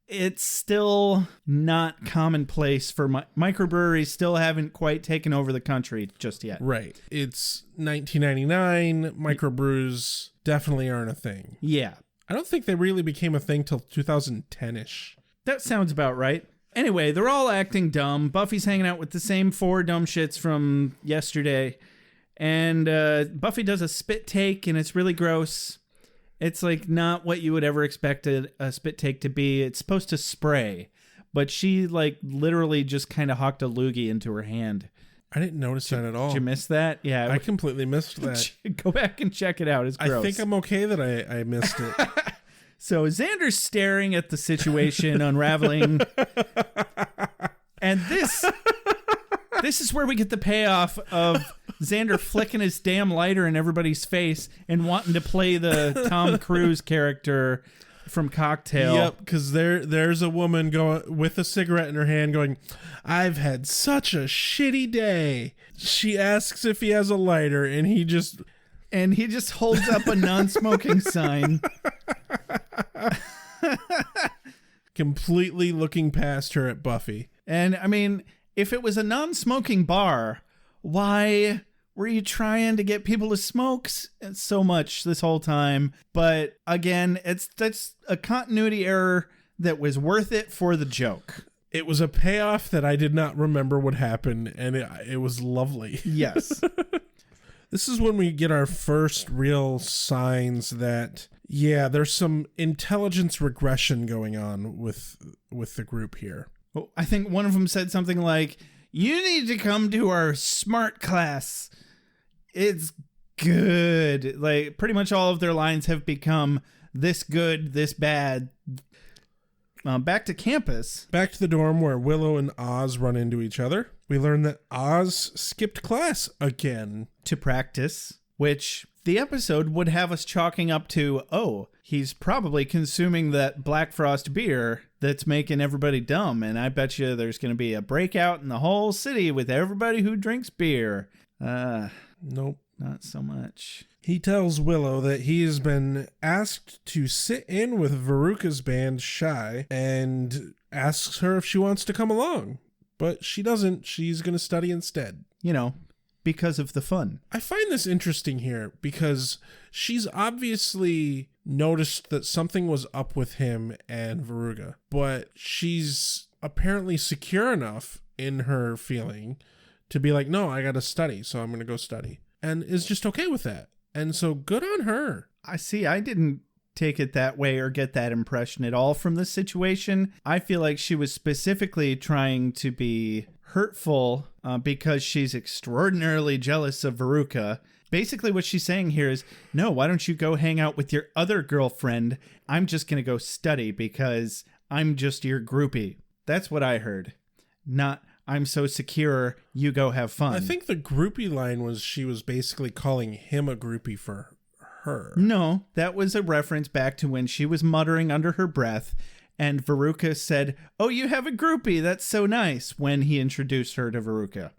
it's still not commonplace for microbreweries still haven't quite taken over the country just yet. Right. It's 1999. Microbrews definitely aren't a thing. Yeah. I don't think they really became a thing till 2010-ish. That sounds about right. Anyway, they're all acting dumb. Buffy's hanging out with the same 4 dumb shits from yesterday. And Buffy does a spit take, and it's really gross. It's like not what you would ever expect a spit take to be. It's supposed to spray, but she literally just kind of hawked a loogie into her hand. I didn't notice that at all. Did you miss that? Yeah. I completely missed that. Go back and check it out. It's gross. I think I'm okay that I missed it. So Xander's staring at the situation unraveling. And this is where we get the payoff of Xander flicking his damn lighter in everybody's face and wanting to play the Tom Cruise character from Cocktail. Yep, because there's a woman going with a cigarette in her hand going, I've had such a shitty day. She asks if he has a lighter, and he just holds up a non-smoking sign. Completely looking past her at Buffy. And I mean, if it was a non-smoking bar, why were you trying to get people to smoke so much this whole time? But again, that's a continuity error that was worth it for the joke. It was a payoff that I did not remember would happen, and it was lovely. Yes. This is when we get our first real signs that, Yeah, there's some intelligence regression going on with the group here. Well, I think one of them said something like, "You need to come to our smart class. It's good." Like, pretty much all of their lines have become this good, this bad. Back to campus. Back to the dorm where Willow and Oz run into each other. We learn that Oz skipped class again. To practice, which the episode would have us chalking up to, oh, he's probably consuming that Black Frost beer that's making everybody dumb, and I bet you there's going to be a breakout in the whole city with everybody who drinks beer. Nope. Not so much. He tells Willow that he has been asked to sit in with Veruca's band Shy and asks her if she wants to come along. But she doesn't. She's going to study instead. You know, because of the fun. I find this interesting here because she's obviously noticed that something was up with him and Veruca, but she's apparently secure enough in her feeling to be like, no, I got to study, so I'm going to go study. And is just okay with that. And so good on her. I see. I didn't take it that way or get that impression at all from this situation. I feel like she was specifically trying to be hurtful because she's extraordinarily jealous of Veruca. Basically what she's saying here is, no, why don't you go hang out with your other girlfriend? I'm just going to go study because I'm just your groupie. That's what I heard. Not, I'm so secure, you go have fun. I think the groupie line was she was basically calling him a groupie for her. No, that was a reference back to when she was muttering under her breath and Veruca said, "Oh, you have a groupie, that's so nice," when he introduced her to Veruca.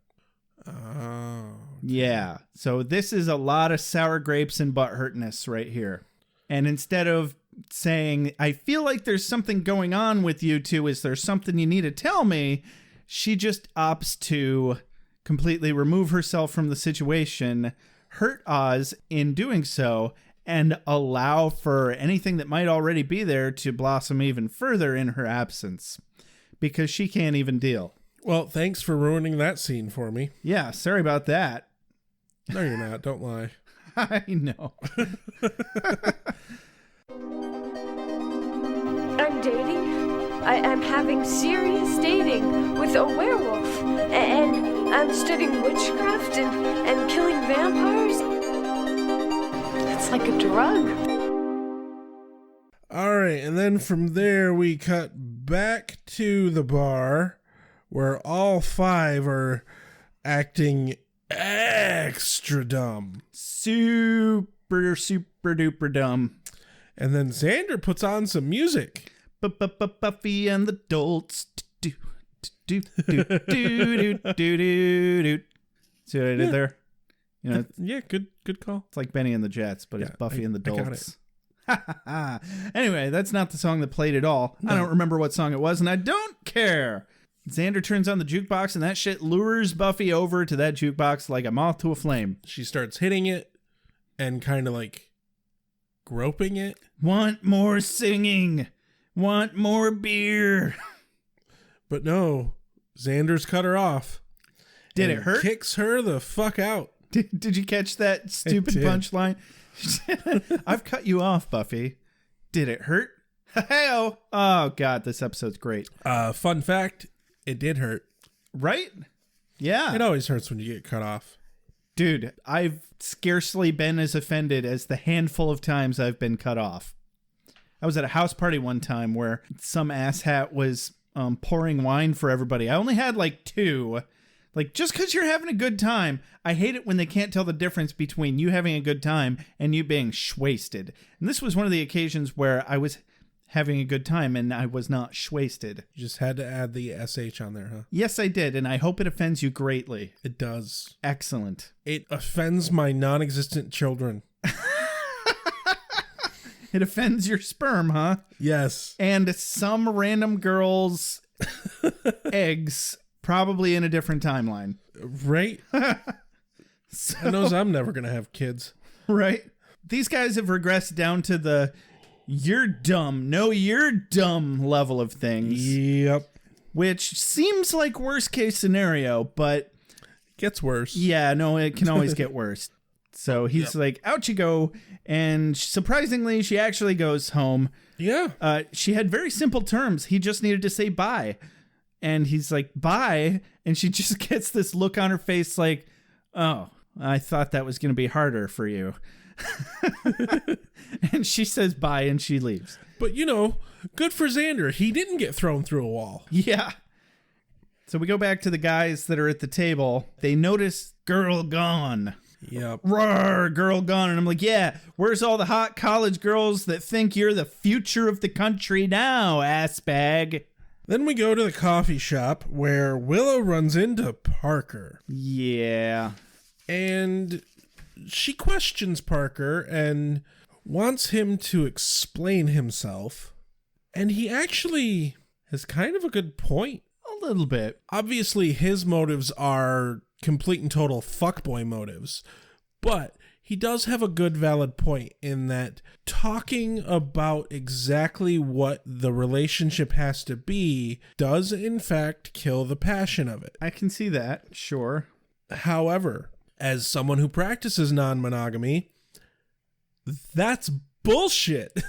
Oh. Okay. Yeah, so this is a lot of sour grapes and butthurtness right here. And instead of saying, I feel like there's something going on with you two, is there something you need to tell me? She just opts to completely remove herself from the situation, hurt Oz in doing so, and allow for anything that might already be there to blossom even further in her absence. Because she can't even deal. Well, thanks for ruining that scene for me. Yeah, sorry about that. No, you're not. Don't lie. I know. I'm dating. I'm having serious dating with a werewolf. And I'm studying witchcraft and killing vampires. It's like a drug. All right, and then from there we cut back to the bar where all five are acting extra dumb. Super duper dumb. And then Xander puts on some music. Buffy and the Dolts. See what I did there? You know, yeah, good call. It's like Benny and the Jets, but it's Buffy and the Dolts. Anyway, that's not the song that played at all. No. I don't remember what song it was, and I don't care. Xander turns on the jukebox, and that shit lures Buffy over to that jukebox like a moth to a flame. She starts hitting it and kind of like groping it. Want more singing. Want more beer. But no, Xander's cut her off. Did it hurt? Kicks her the fuck out. Did you catch that stupid punchline? I've cut you off, Buffy. Did it hurt? Hey-oh. Oh, God, this episode's great. Fun fact, it did hurt. Right? Yeah. It always hurts when you get cut off. Dude, I've scarcely been as offended as the handful of times I've been cut off. I was at a house party one time where some asshat was pouring wine for everybody. I only had like 2. Like, just because you're having a good time, I hate it when they can't tell the difference between you having a good time and you being shwasted. And this was one of the occasions where I was having a good time and I was not shwasted. You just had to add the SH on there, huh? Yes, I did, and I hope it offends you greatly. It does. Excellent. It offends my non-existent children. It offends your sperm, huh? Yes. And some random girl's eggs, probably in a different timeline. Right? So, I knows I'm never going to have kids. Right? These guys have regressed down to the you're dumb, no, you're dumb level of things. Yep. Which seems like worst case scenario, but... Gets worse. Yeah, no, it can always get worse. So he's like, out you go. And surprisingly, she actually goes home. Yeah. She had very simple terms. He just needed to say bye. And he's like, bye. And she just gets this look on her face like, oh, I thought that was going to be harder for you. And she says bye and she leaves. But, good for Xander. He didn't get thrown through a wall. Yeah. So we go back to the guys that are at the table. They notice girl gone. Yep. Roar, girl gone. And I'm like, yeah, where's all the hot college girls that think you're the future of the country now, ass bag? Then we go to the coffee shop where Willow runs into Parker. Yeah. And she questions Parker and wants him to explain himself. And he actually has kind of a good point. A little bit. Obviously, his motives are complete and total fuckboy motives. But he does have a good valid point in that talking about exactly what the relationship has to be does in fact kill the passion of it. I can see that, sure. However, as someone who practices non-monogamy, that's bullshit.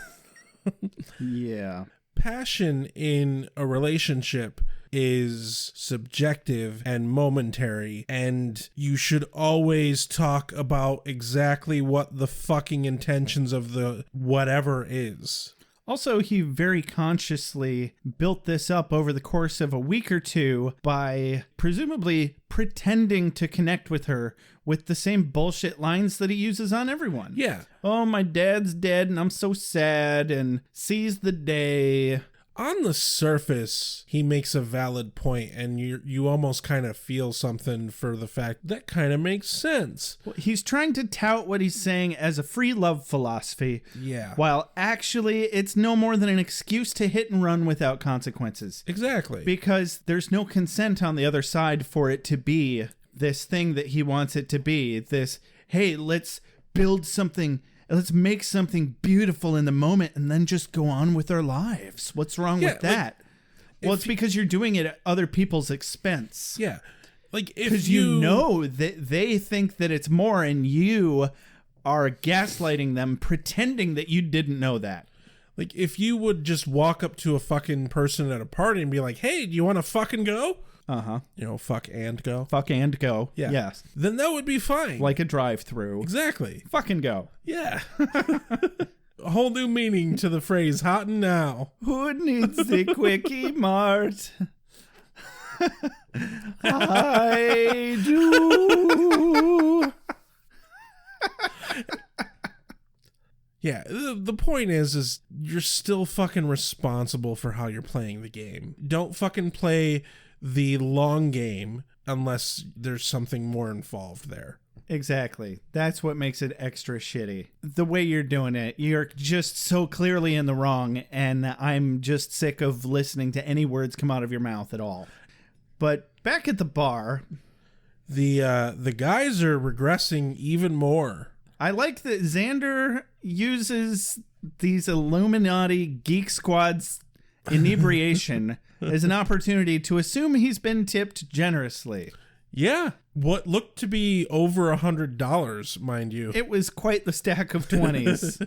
Yeah. Passion in a relationship is subjective and momentary, and you should always talk about exactly what the fucking intentions of the whatever is. Also, he very consciously built this up over the course of a week or two by presumably pretending to connect with her with the same bullshit lines that he uses on everyone. Yeah. Oh, my dad's dead and I'm so sad, and seize the day. On the surface, he makes a valid point, and you almost kind of feel something for the fact that kind of makes sense. Well, he's trying to tout what he's saying as a free love philosophy. Yeah. While actually it's no more than an excuse to hit and run without consequences. Exactly. Because there's no consent on the other side for it to be this thing that he wants it to be. This, hey, let's build something. Let's make something beautiful in the moment and then just go on with our lives. What's wrong with that? Well, it's because you're doing it at other people's expense. Yeah. Like, if because you know that they think that it's more and you are gaslighting them, pretending that you didn't know that. Like, if you would just walk up to a fucking person at a party and be like, hey, do you want to fucking go? Uh-huh. Fuck and go. Fuck and go. Yeah. Yes. Then that would be fine. Like a drive-through. Exactly. Fucking go. Yeah. A whole new meaning to the phrase hot and now. Who needs the quickie mart? I do. Yeah, the point is you're still fucking responsible for how you're playing the game. Don't fucking play the long game unless there's something more involved there. Exactly. That's what makes it extra shitty. The way you're doing it, you're just so clearly in the wrong, and I'm just sick of listening to any words come out of your mouth at all. But back at the bar, the guys are regressing even more. I like that Xander uses these Illuminati Geek Squad's inebriation as an opportunity to assume he's been tipped generously. Yeah. What looked to be over $100, mind you. It was quite the stack of 20s.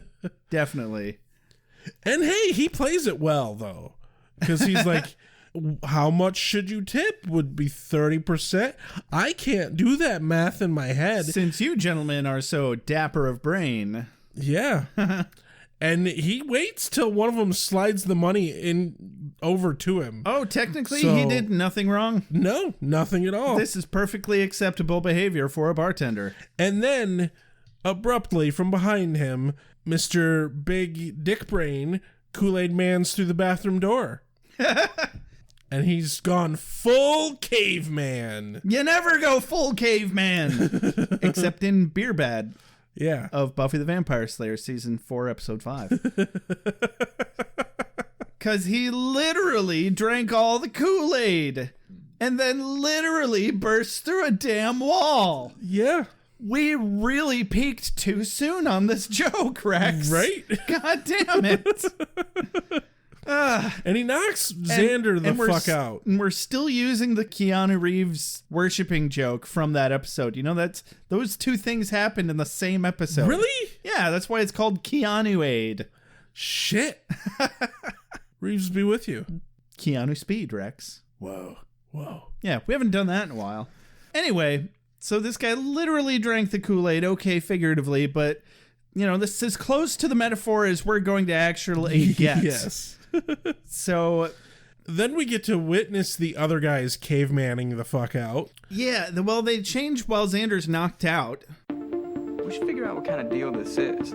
Definitely. And hey, he plays it well, though. Because he's like, how much should you tip? Would be 30%? I can't do that math in my head. Since you gentlemen are so dapper of brain. Yeah. And he waits till one of them slides the money in over to him. Oh, technically he did nothing wrong? No, nothing at all. This is perfectly acceptable behavior for a bartender. And then, abruptly, from behind him, Mr. Big Dick Brain Kool-Aid Man's through the bathroom door. And he's gone full caveman. You never go full caveman. Except in Beer Bad. Yeah. Of Buffy the Vampire Slayer season 4 episode 5. Because he literally drank all the Kool-Aid and then literally burst through a damn wall. Yeah. We really peaked too soon on this joke, Rex. Right? God damn it. And he knocks Xander the fuck out. And we're still using the Keanu Reeves worshiping joke from that episode. You know, those two things happened in the same episode. Really? Yeah, that's why it's called Keanu Aid. Shit. Reeves be with you. Keanu Speed, Rex. Whoa. Yeah, we haven't done that in a while. Anyway, so this guy literally drank the Kool-Aid, okay, figuratively, but, you know, this is as close to the metaphor as we're going to actually get. Yes. So then we get to witness the other guys cavemaning the fuck out. Yeah, well, they change while Xander's knocked out. We should figure out what kind of deal this is.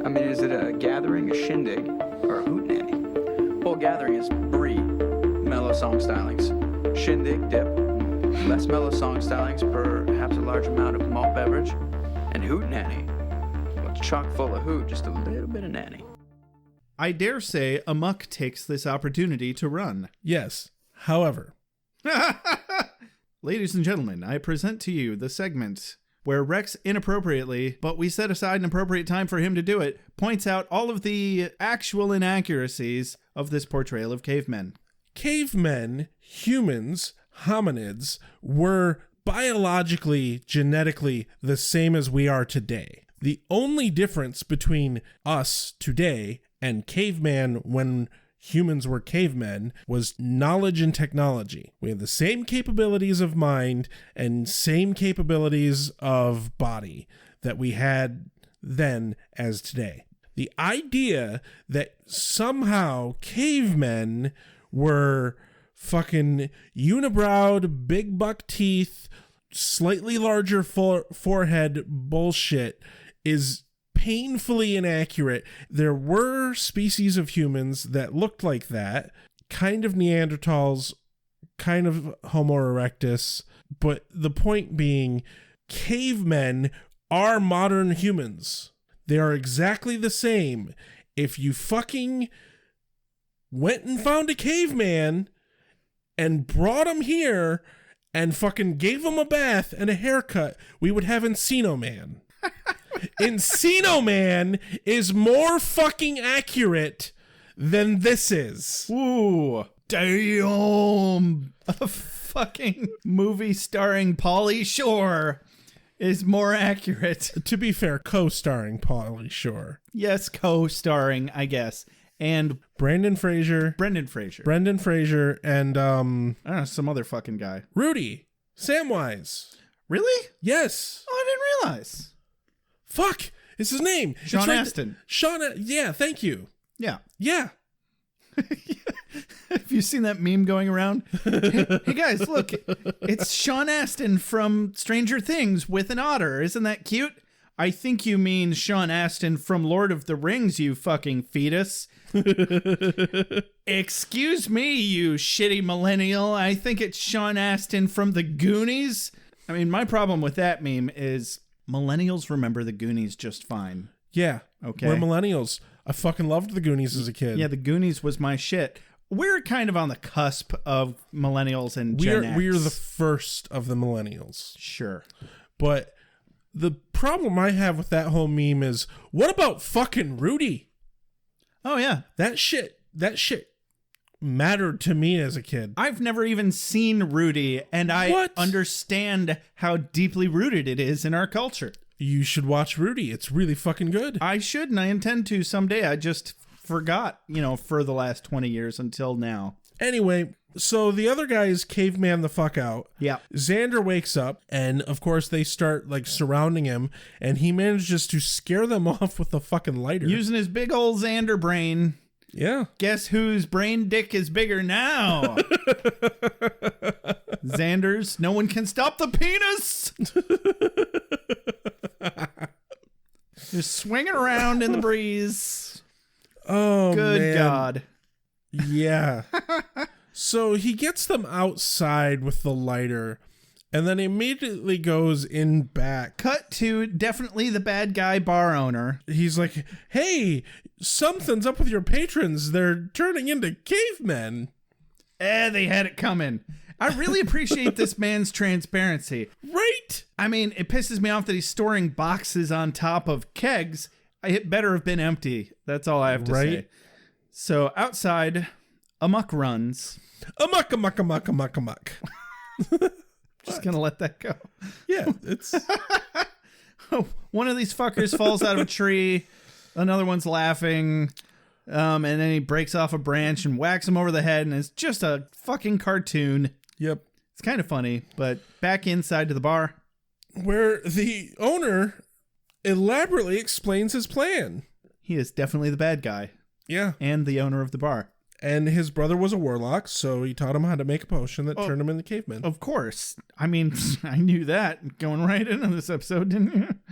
I mean, is it a gathering, a shindig, or a hootenanny? Well, gathering is brie, mellow song stylings. Shindig, dip, less mellow song stylings, perhaps a large amount of malt beverage. And hootenanny, well, it's chock full of hoot, just a little bit of nanny. I dare say Amok takes this opportunity to run. Yes. However. Ladies and gentlemen, I present to you the segment where Rex inappropriately, but we set aside an appropriate time for him to do it, points out all of the actual inaccuracies of this portrayal of cavemen. Cavemen, humans, hominids, were biologically, genetically the same as we are today. The only difference between us today and caveman when humans were cavemen was knowledge and technology. We have the same capabilities of mind and same capabilities of body that we had then as today. The idea that somehow cavemen were fucking unibrowed, big buck teeth, slightly larger forehead bullshit is painfully inaccurate. There were species of humans that looked like that, kind of Neanderthals, kind of Homo erectus, but the point being, cavemen are modern humans. They are exactly the same. If you fucking went and found a caveman and brought him here and fucking gave him a bath and a haircut, we would have Encino Man. Encino Man is more fucking accurate than this is. Ooh, damn. A fucking movie starring Pauly Shore is more accurate. To be fair, co-starring Pauly Shore. Yes, co-starring, I guess. And Brendan Fraser, and I don't know, some other fucking guy. Rudy Samwise. Really? Yes. Oh, I didn't realize. Fuck, it's his name. Sean Astin. Yeah, thank you. Yeah. Have you seen that meme going around? Hey guys, look, it's Sean Astin from Stranger Things with an otter. Isn't that cute? I think you mean Sean Astin from Lord of the Rings, you fucking fetus. Excuse me, you shitty millennial. I think it's Sean Astin from the Goonies. I mean, my problem with that meme is millennials remember the Goonies just fine. Yeah. Okay. We're millennials. I fucking loved the Goonies as a kid. Yeah, the Goonies was my shit. We're kind of on the cusp of millennials and Gen X. We're the first of the millennials. Sure. But the problem I have with that whole meme is, what about fucking Rudy? Oh, yeah. That shit mattered to me as a kid. I've never even seen Rudy, and I understand how deeply rooted it is in our culture. You should watch Rudy. It's really fucking good. I should, and I intend to someday. I just forgot, for the last 20 years until now. Anyway, so the other guys caveman the fuck out. Yeah. Xander wakes up, and of course they start surrounding him, and he manages to scare them off with a fucking lighter. Using his big old Xander brain. Yeah. Guess whose brain dick is bigger now? Xander's. No one can stop the penis. Just swinging around in the breeze. Oh, good man. God. Yeah. So he gets them outside with the lighter, and then immediately goes in back. Cut to definitely the bad guy bar owner. He's like, hey, something's up with your patrons. They're turning into cavemen. They had it coming. I really appreciate this man's transparency. Right? I mean, it pisses me off that he's storing boxes on top of kegs. It better have been empty. That's all I have to say. So outside, Amok runs. Amok. Just gonna let that go. Yeah, it's... One of these fuckers falls out of a tree. Another one's laughing. And then he breaks off a branch and whacks him over the head. And it's just a fucking cartoon. Yep. It's kind of funny. But back inside to the bar, where the owner elaborately explains his plan. He is definitely the bad guy. Yeah. And the owner of the bar. And his brother was a warlock, so he taught him how to make a potion that turned him into cavemen. Of course. I mean, I knew that going right into this episode, didn't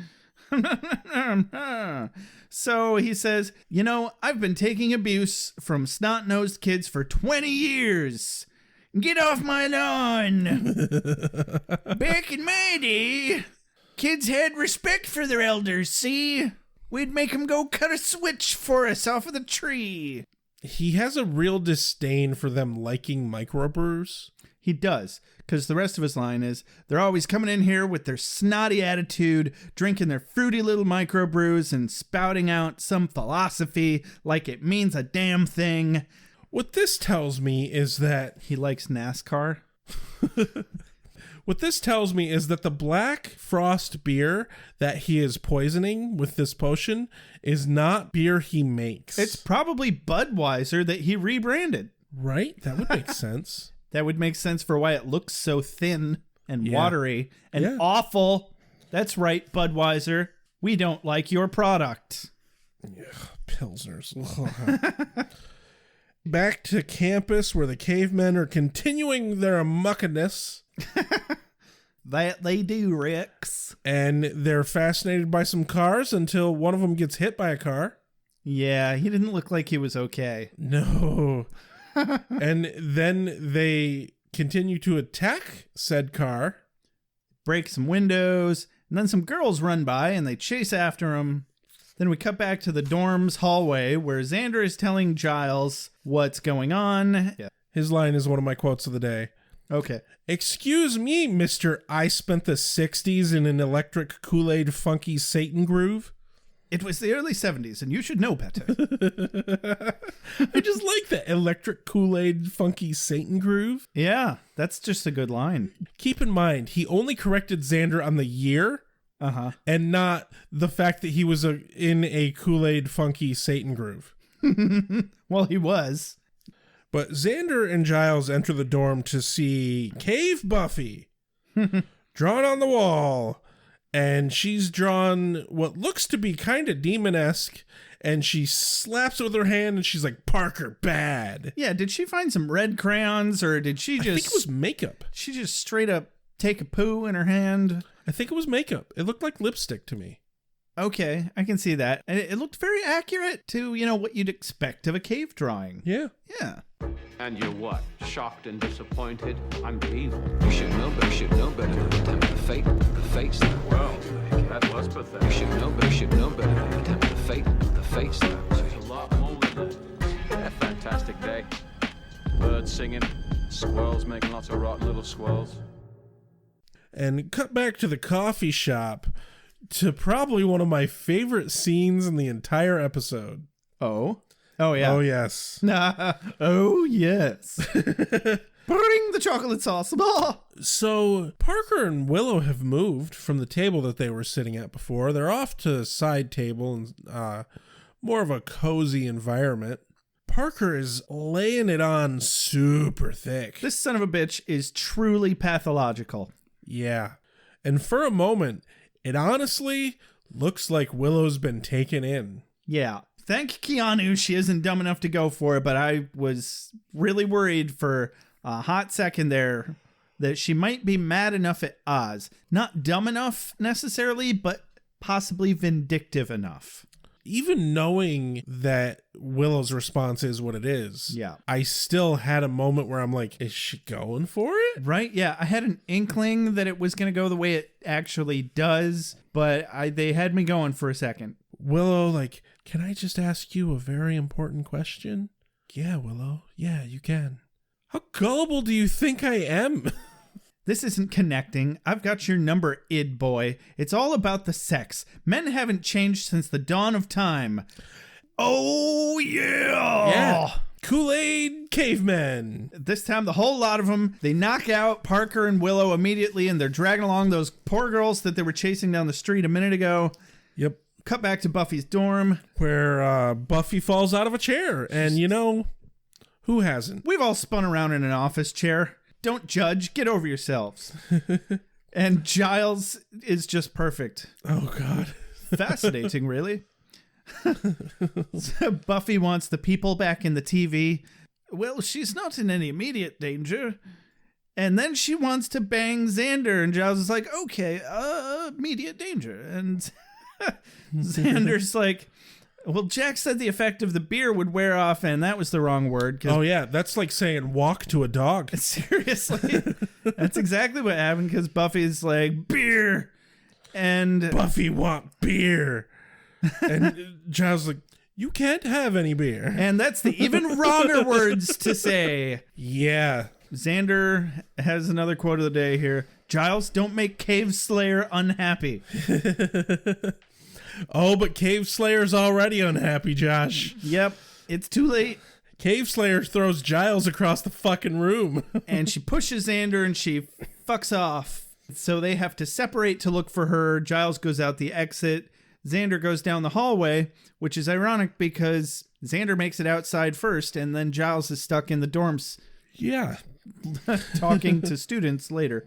you? So he says, I've been taking abuse from snot-nosed kids for 20 years. Get off my lawn. Back in my day, kids had respect for their elders, see? We'd make them go cut a switch for us off of the tree. He has a real disdain for them liking microbrews. He does, because the rest of his line is, they're always coming in here with their snotty attitude, drinking their fruity little microbrews and spouting out some philosophy like it means a damn thing. What this tells me is that... He likes NASCAR. What this tells me is that the Black Frost beer that he is poisoning with this potion is not beer he makes. It's probably Budweiser that he rebranded. Right? That would make sense. That would make sense for why it looks so thin and watery and awful. That's right, Budweiser. We don't like your product. Ugh, Pilsners. Back to campus where the cavemen are continuing their muckiness. That they do, Rex. And they're fascinated by some cars until one of them gets hit by a car. Yeah, he didn't look like he was okay. No. And then they continue to attack said car. Break some windows, and then some girls run by and they chase after him. Then we cut back to the dorm's hallway where Xander is telling Giles what's going on. Yeah. His line is one of my quotes of the day. Okay. Excuse me, Mr. I spent the 60s in an electric Kool-Aid funky Satan groove. It was the early 70s, and you should know better. I just like that electric Kool-Aid funky Satan groove. Yeah, that's just a good line. Keep in mind, he only corrected Xander on the year, and not the fact that he was in a Kool-Aid funky Satan groove. Well, he was. But Xander and Giles enter the dorm to see Cave Buffy drawn on the wall. And she's drawn what looks to be kind of demon-esque. And she slaps it with her hand and she's like, Parker, bad. Yeah, did she find some red crayons or did she just... I think it was makeup. She just straight up take a poo in her hand? I think it was makeup. It looked like lipstick to me. Okay, I can see that. And it looked very accurate to, what you'd expect of a cave drawing. Yeah. Yeah. And you're what? Shocked and disappointed? I'm evil. You should know better than to tempt the fate. The fate's there. Well, that was pathetic. You should know better than to tempt the fate. The fate's there. There's a lot more than that. A fantastic day. Birds singing, squirrels making lots of rotten little squirrels. And cut back to the coffee shop to probably one of my favorite scenes in the entire episode. Oh? Oh, yeah. Oh, yes. Oh, yes. Bring the chocolate sauce. So Parker and Willow have moved from the table that they were sitting at before. They're off to a side table and more of a cozy environment. Parker is laying it on super thick. This son of a bitch is truly pathological. Yeah. And for a moment, it honestly looks like Willow's been taken in. Yeah. Thank Keanu she isn't dumb enough to go for it, but I was really worried for a hot second there that she might be mad enough at Oz. Not dumb enough necessarily, but possibly vindictive enough. Even knowing that Willow's response is what it is, yeah, I still had a moment where I'm like, is she going for it? Right, yeah. I had an inkling that it was going to go the way it actually does, but they had me going for a second. Willow, like, can I just ask you a very important question? Yeah, Willow. Yeah, you can. How gullible do you think I am? This isn't connecting. I've got your number, id boy. It's all about the sex. Men haven't changed since the dawn of time. Oh, yeah. Yeah. Kool-Aid cavemen. This time, the whole lot of them, they knock out Parker and Willow immediately, and they're dragging along those poor girls that they were chasing down the street a minute ago. Yep. Cut back to Buffy's dorm. Where Buffy falls out of a chair. And, you know, who hasn't? We've all spun around in an office chair. Don't judge. Get over yourselves. And Giles is just perfect. Oh, God. Fascinating, really. So Buffy wants the people back in the TV. Well, she's not in any immediate danger. And then she wants to bang Xander, and Giles is like, okay, immediate danger. And Xander's like, well, Jack said the effect of the beer would wear off, and that was the wrong word. Oh, yeah, that's like saying walk to a dog. Seriously. That's exactly what happened, because Buffy's like, beer. And Buffy want beer. And Giles is like, you can't have any beer. And that's the even wronger words to say. Yeah. Xander has another quote of the day here. Giles, don't make Cave Slayer unhappy. Oh, but Cave Slayer's already unhappy, Josh. Yep. It's too late. Cave Slayer throws Giles across the fucking room. And she pushes Xander and she fucks off. So they have to separate to look for her. Giles goes out the exit. Xander goes down the hallway, which is ironic because Xander makes it outside first, and then Giles is stuck in the dorms. Yeah. Talking to students later.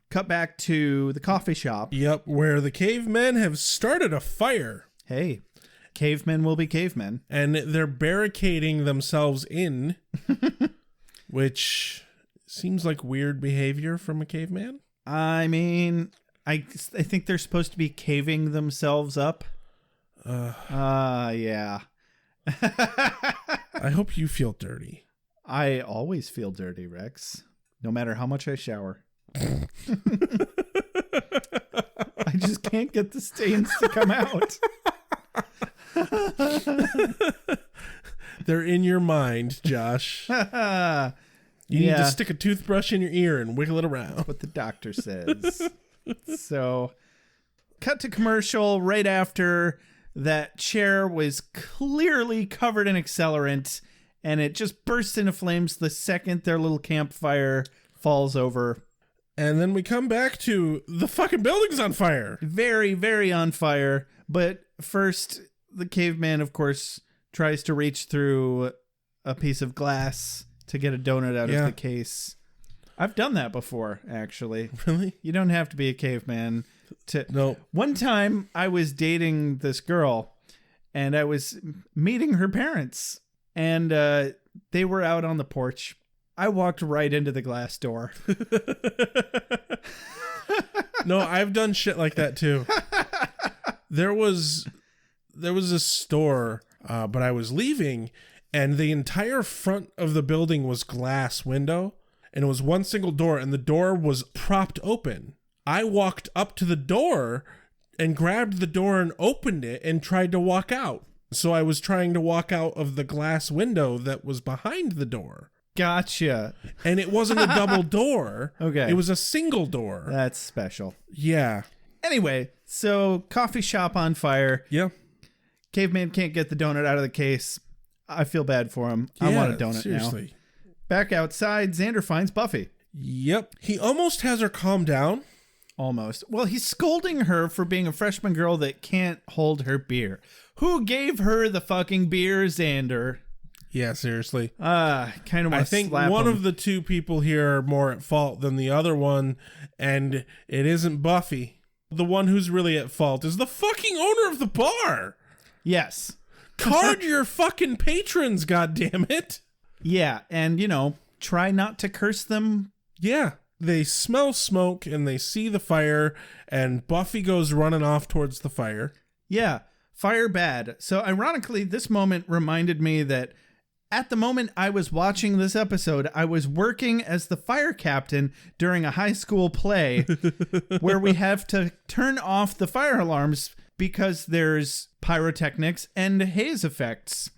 Cut back to the coffee shop. Yep, where the cavemen have started a fire. Hey, cavemen will be cavemen. And they're barricading themselves in, which seems like weird behavior from a caveman. I mean, I think they're supposed to be caving themselves up. Yeah. I hope you feel dirty. I always feel dirty, Rex. No matter how much I shower. I just can't get the stains to come out. They're in your mind, Josh. You need to stick a toothbrush in your ear and wiggle it around. That's what the doctor says. So, cut to commercial right after that chair was clearly covered in accelerant, and it just bursts into flames the second their little campfire falls over. And then we come back to the fucking building's on fire. Very, very on fire. But first, the caveman, of course, tries to reach through a piece of glass to get a donut out of the case. I've done that before, actually. Really? You don't have to be a caveman to... No. One time, I was dating this girl, and I was meeting her parents, and they were out on the porch. I walked right into the glass door. No, I've done shit like that too. There was a store, but I was leaving, and the entire front of the building was glass window, and it was one single door, and the door was propped open. I walked up to the door and grabbed the door and opened it and tried to walk out. So I was trying to walk out of the glass window that was behind the door. Gotcha. And it wasn't a double door. Okay. It was a single door. That's special. Yeah. Anyway, so coffee shop on fire. Yeah. Caveman can't get the donut out of the case. I feel bad for him. Yeah, I want a donut seriously. now. Back outside, Xander finds Buffy. Yep. He almost has her calm down. Almost. Well, he's scolding her for being a freshman girl that can't hold her beer. Who gave her the fucking beer, Xander? Yeah, seriously. Kind of. I think one of the two people here are more at fault than the other one, and it isn't Buffy. The one who's really at fault is the fucking owner of the bar. Yes. Card your fucking patrons, goddammit. Yeah, and, try not to curse them. Yeah. They smell smoke and they see the fire, and Buffy goes running off towards the fire. Yeah, fire bad. So ironically, this moment reminded me that at the moment I was watching this episode, I was working as the fire captain during a high school play where we have to turn off the fire alarms because there's pyrotechnics and haze effects.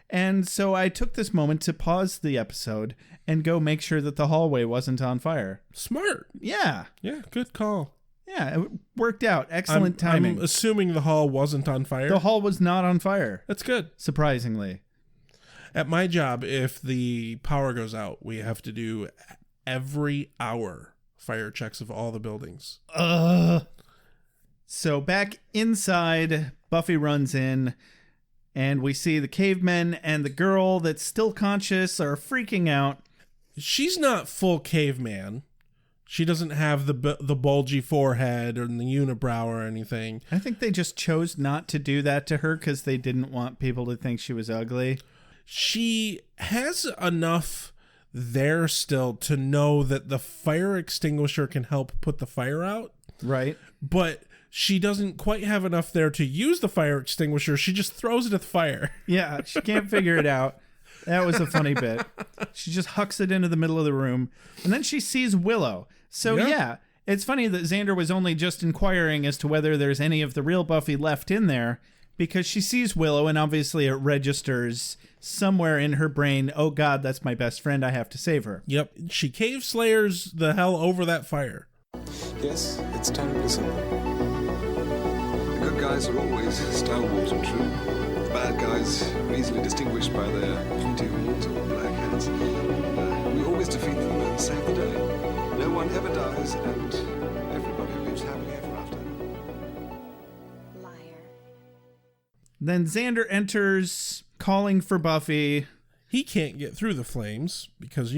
And so I took this moment to pause the episode and go make sure that the hallway wasn't on fire. Smart. Yeah. Yeah, good call. Yeah, it worked out. Excellent timing. I'm assuming the hall wasn't on fire. The hall was not on fire. That's good. Surprisingly. At my job, if the power goes out, we have to do every hour fire checks of all the buildings. So back inside, Buffy runs in, and we see the cavemen and the girl that's still conscious are freaking out. She's not full caveman. She doesn't have the bulgy forehead or the unibrow or anything. I think they just chose not to do that to her because they didn't want people to think she was ugly. She has enough there still to know that the fire extinguisher can help put the fire out. Right. But she doesn't quite have enough there to use the fire extinguisher. She just throws it at the fire. Yeah, she can't figure it out. That was a funny bit. She just hucks it into the middle of the room. And then she sees Willow. So, yeah, it's funny that Xander was only just inquiring as to whether there's any of the real Buffy left in there, because she sees Willow, and obviously it registers somewhere in her brain, oh, God, that's my best friend. I have to save her. Yep. She cave slayers the hell over that fire. Yes, it's terribly simple. The good guys are always stalwart and true. The bad guys are easily distinguished by their pointy horns or black hats. We always defeat them and save the day. No one ever dies, and everybody lives happily ever after. Liar. Then Xander enters, calling for Buffy. He can't get through the flames because,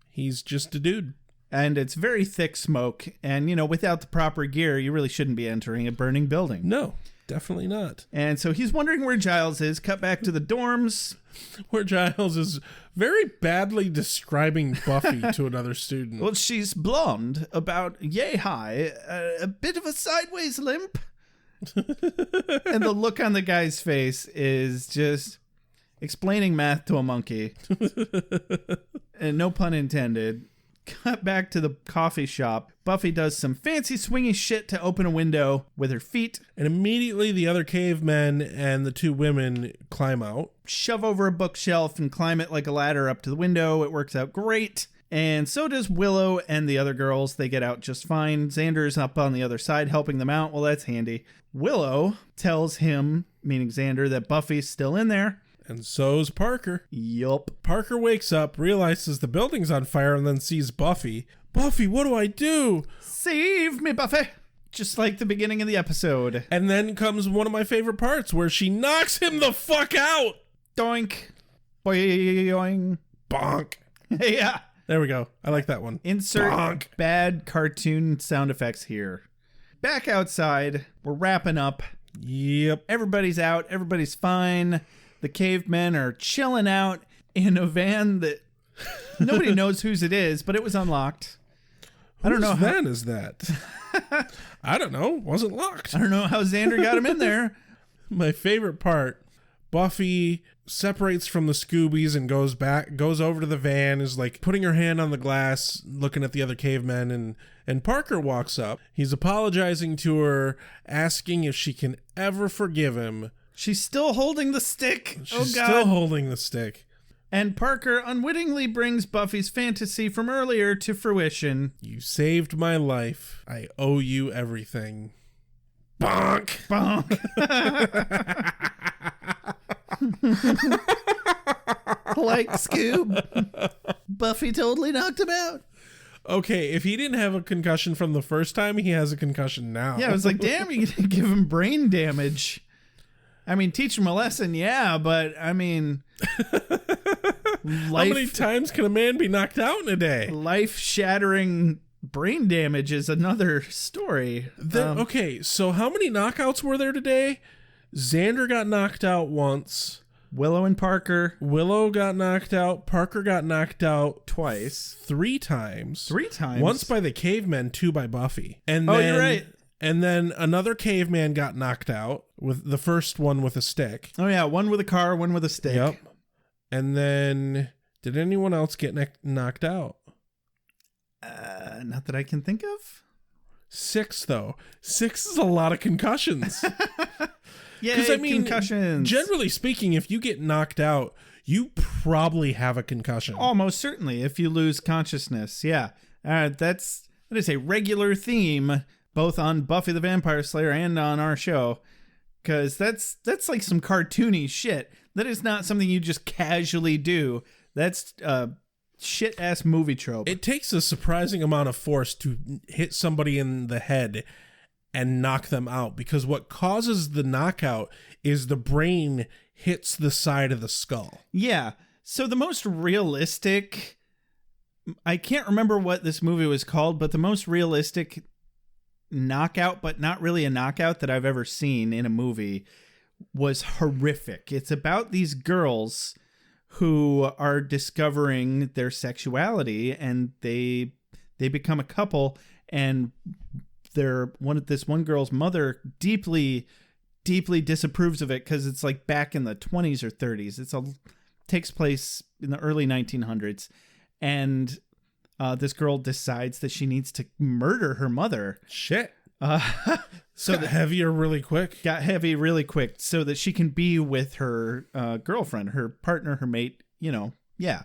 he's just a dude. And it's very thick smoke. And, without the proper gear, you really shouldn't be entering a burning building. No, definitely not. And so he's wondering where Giles is. Cut back to the dorms. Where Giles is very badly describing Buffy to another student. Well, she's blonde, about yay high, a bit of a sideways limp. And the look on the guy's face is just explaining math to a monkey. And no pun intended. Cut back to the coffee shop. Buffy does some fancy swingy shit to open a window with her feet. And immediately the other cavemen and the two women climb out. Shove over a bookshelf and climb it like a ladder up to the window. It works out great. And so does Willow and the other girls. They get out just fine. Xander's up on the other side helping them out. Well, that's handy. Willow tells him, meaning Xander, that Buffy's still in there. And so's Parker. Yup. Parker wakes up, realizes the building's on fire, and then sees Buffy. Buffy, what do I do? Save me, Buffy. Just like the beginning of the episode. And then comes one of my favorite parts where she knocks him the fuck out. Doink. Boing. Bonk. Yeah. There we go. I like that one. Insert Bonk. Bad cartoon sound effects here. Back outside. We're wrapping up. Yep. Everybody's out. Everybody's fine. The cavemen are chilling out in a van that nobody knows whose it is, but it was unlocked. I don't know. Whose van is that? I don't know. Wasn't locked. I don't know how Xander got him in there. My favorite part, Buffy separates from the Scoobies and goes over to the van, is like putting her hand on the glass, looking at the other cavemen, and Parker walks up. He's apologizing to her, asking if she can ever forgive him. She's still holding the stick. She's still holding the stick. And Parker unwittingly brings Buffy's fantasy from earlier to fruition. You saved my life. I owe you everything. Bonk. Bonk. Like Scoob. Buffy totally knocked him out. Okay, if he didn't have a concussion from the first time, he has a concussion now. Yeah, I was like, damn, you didn't give him brain damage. I mean, teach him a lesson, yeah, but I mean, how many times can a man be knocked out in a day? Life-shattering brain damage is another story. Okay, so how many knockouts were there today? Xander got knocked out once. Willow and Parker. Willow got knocked out. Parker got knocked out twice. 3 times. 3 times? Once by the cavemen, 2 by Buffy. And then, you're right. And then another caveman got knocked out, with the first one with a stick. Oh, yeah. One with a car, one with a stick. Yep. And then, did anyone else get knocked out? Not that I can think of. 6, though. 6 is a lot of concussions. Yeah, because I mean, concussions. Generally speaking, if you get knocked out, you probably have a concussion. Almost certainly, if you lose consciousness. Yeah. That is a regular theme both on Buffy the Vampire Slayer and on our show, because that's like some cartoony shit. That is not something you just casually do. That's shit ass movie trope. It takes a surprising amount of force to hit somebody in the head and knock them out, because what causes the knockout is the brain hits the side of the skull. Yeah. So the most realistic, I can't remember what this movie was called, but the most realistic knockout, but not really a knockout, that I've ever seen in a movie was horrific. It's about these girls who are discovering their sexuality, and they become a couple, and this one girl's mother deeply disapproves of it, because it's like back in the 20s or 30s. Takes place in the early 1900s, and this girl decides that she needs to murder her mother. Shit. So got heavy really quick so that she can be with her girlfriend, her partner, her mate, yeah.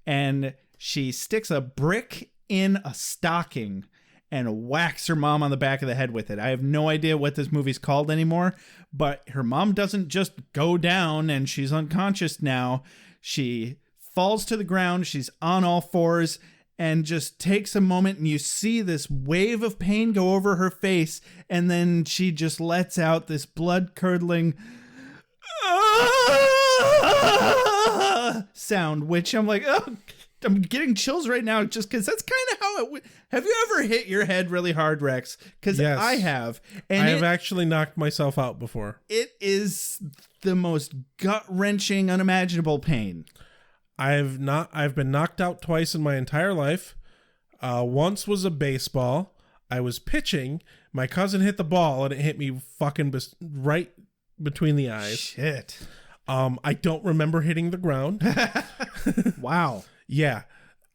And she sticks a brick in a stocking and whacks her mom on the back of the head with it. I have no idea what this movie's called anymore, but her mom doesn't just go down and she's unconscious now. She falls to the ground, she's on all fours, and just takes a moment, and you see this wave of pain go over her face, and then she just lets out this blood-curdling sound, which I'm like, oh, I'm getting chills right now, just because that's kind of how it would. Have you ever hit your head really hard, Rex? Because yes, I have. And I have actually knocked myself out before. It is the most gut-wrenching, unimaginable pain. I've been knocked out twice in my entire life. Once was a baseball. I was pitching. My cousin hit the ball and it hit me fucking right between the eyes. Shit. I don't remember hitting the ground. Wow. Yeah.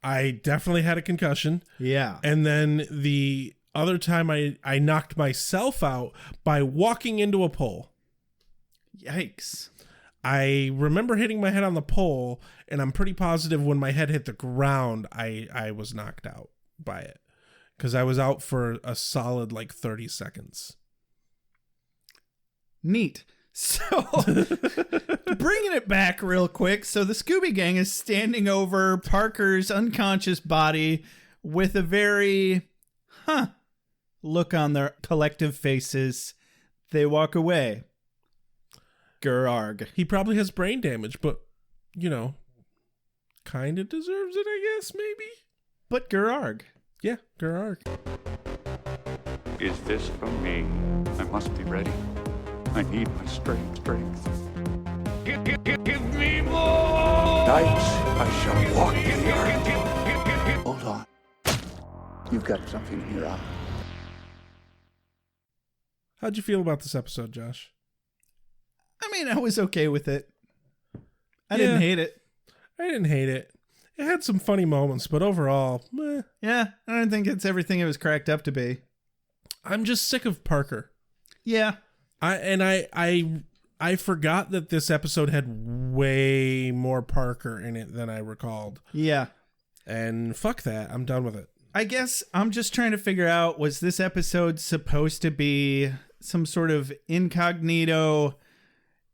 I definitely had a concussion. Yeah. And then the other time I knocked myself out by walking into a pole. Yikes. I remember hitting my head on the pole, and I'm pretty positive when my head hit the ground, I was knocked out by it, because I was out for a solid 30 seconds. Neat. So, bringing it back real quick. So the Scooby Gang is standing over Parker's unconscious body with a very, look on their collective faces. They walk away. Gerarg. He probably has brain damage, but, kind of deserves it, I guess, maybe? But Gerarg. Yeah, Gerarg. Is this for me? I must be ready. I need my strength. Give me more! Night, I shall walk the earth. Hold on. You've got something here. How'd you feel about this episode, Josh? I mean, I was okay with it. I didn't hate it. I didn't hate it. It had some funny moments, but overall, meh. Yeah, I don't think it's everything it was cracked up to be. I'm just sick of Parker. Yeah. I forgot that this episode had way more Parker in it than I recalled. Yeah. And fuck that. I'm done with it. I guess I'm just trying to figure out, was this episode supposed to be some sort of incognito,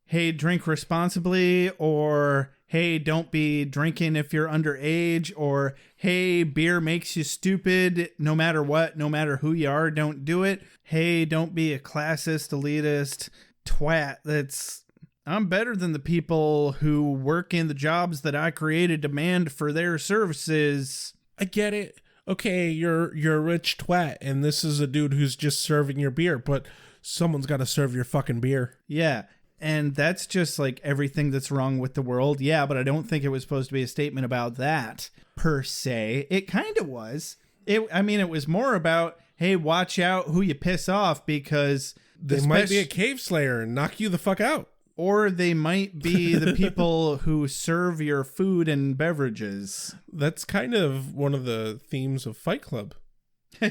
hey, drink responsibly, or hey, don't be drinking if you're underage, or hey, beer makes you stupid no matter what, no matter who you are, don't do it. Hey, don't be a classist, elitist twat I'm better than the people who work in the jobs that I created, demand for their services. I get it. Okay, you're a rich twat, and this is a dude who's just serving your beer, but someone's got to serve your fucking beer. Yeah. And that's just everything that's wrong with the world. Yeah, but I don't think it was supposed to be a statement about that, per se. It kind of was. It was more about, hey, watch out who you piss off, because they might be a cave slayer and knock you the fuck out. Or they might be the people who serve your food and beverages. That's kind of one of the themes of Fight Club.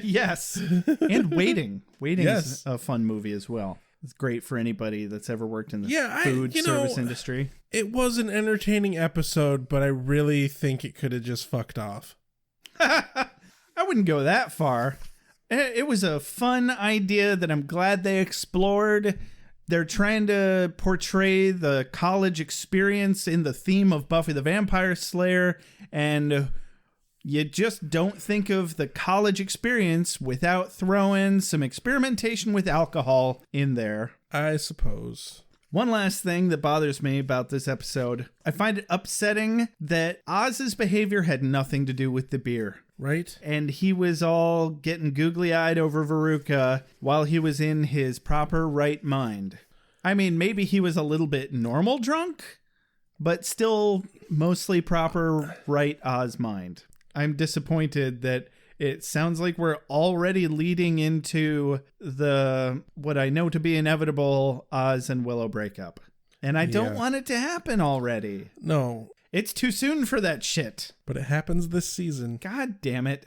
Yes. And Waiting. Waiting is a fun movie as well. It's great for anybody that's ever worked in the food service industry. It was an entertaining episode, but I really think it could have just fucked off. I wouldn't go that far. It was a fun idea that I'm glad they explored. They're trying to portray the college experience in the theme of Buffy the Vampire Slayer, and you just don't think of the college experience without throwing some experimentation with alcohol in there. I suppose. One last thing that bothers me about this episode. I find it upsetting that Oz's behavior had nothing to do with the beer. Right. And he was all getting googly-eyed over Veruca while he was in his proper right mind. I mean, maybe he was a little bit normal drunk, but still mostly proper right Oz mind. I'm disappointed that it sounds like we're already leading into what I know to be inevitable Oz and Willow breakup. And I don't want it to happen already. No. It's too soon for that shit. But it happens this season. God damn it.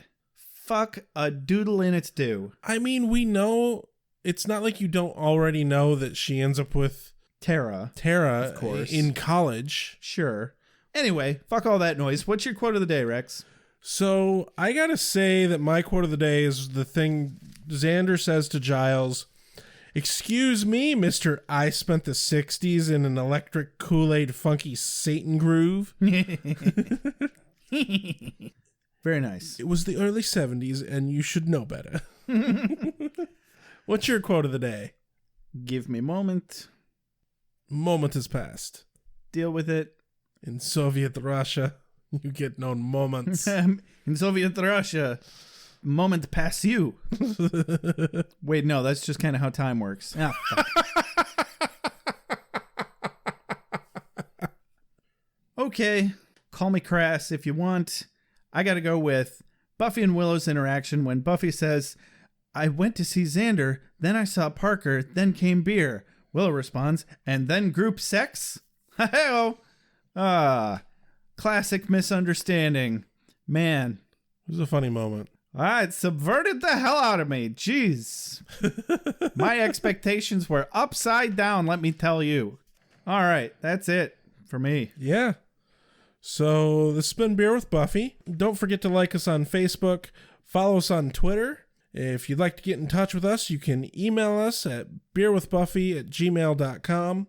Fuck a doodle in its due. I mean, we know, it's not like you don't already know that she ends up with Tara, of course, in college. Sure. Anyway, fuck all that noise. What's your quote of the day, Rex? So I gotta say that my quote of the day is the thing Xander says to Giles. Excuse me, Mr. I spent the 60s in an electric Kool-Aid funky Satan groove. Very nice. It was the early 70s and you should know better. What's your quote of the day? Give me a moment. Moment has passed. Deal with it. In Soviet Russia, you get no moments. In Soviet Russia, moment pass you. Wait, no, that's just kind of how time works. Ah, okay, call me crass if you want. I gotta go with Buffy and Willow's interaction when Buffy says, I went to see Xander, then I saw Parker, then came beer. Willow responds, and then group sex? Ha-ho! Classic misunderstanding. Man. It was a funny moment. It subverted the hell out of me. Jeez. My expectations were upside down, let me tell you. All right, that's it for me. Yeah. So this has been Beer with Buffy. Don't forget to like us on Facebook. Follow us on Twitter. If you'd like to get in touch with us, you can email us at beerwithbuffy@gmail.com.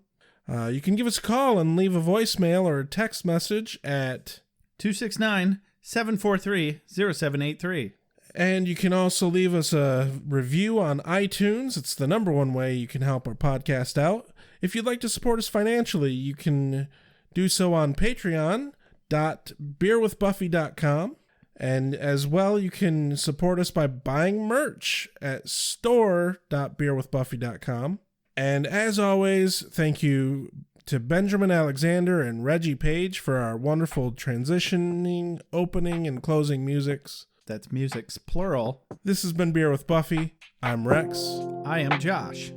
You can give us a call and leave a voicemail or a text message at 269-743-0783. And you can also leave us a review on iTunes. It's the #1 way you can help our podcast out. If you'd like to support us financially, you can do so on patreon.beerwithbuffy.com. And as well, you can support us by buying merch at store.beerwithbuffy.com. And as always, thank you to Benjamin Alexander and Reggie Page for our wonderful transitioning, opening, and closing musics. That's musics, plural. This has been Beer with Buffy. I'm Rex. I am Josh.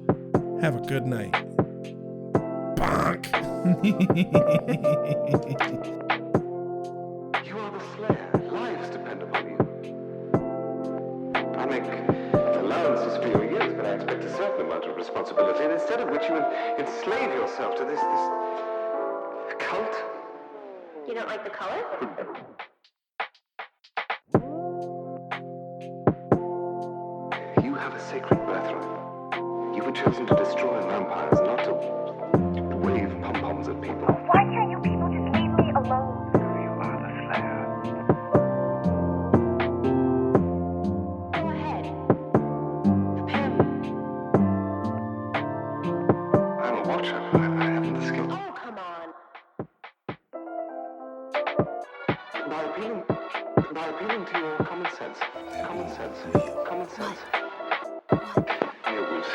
Have a good night. Bonk! You are the Slayer. Lives depend upon you. I make allowances for your years, but I expect a certain amount of responsibility, and instead of which you enslave yourself to this cult. You don't like the color? You have a sacred birthright. You were chosen to destroy vampires, not to wave pom-poms at people. Why can't you people just leave me alone? You are the Slayer. Go ahead. I'm a watcher. I haven't the skill. Oh, come on. By appealing to your common sense. Werewolves,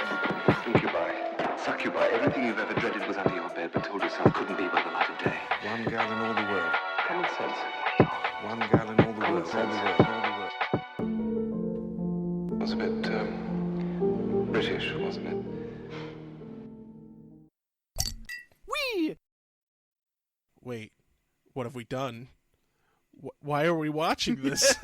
incubi, succubi, everything you've ever dreaded was under your bed, but told yourself couldn't be by the light of day. One girl in all the world. Common sense. One girl in all the world. It was a bit, British, wasn't it? Whee! Wait, what have we done? Why are we watching this?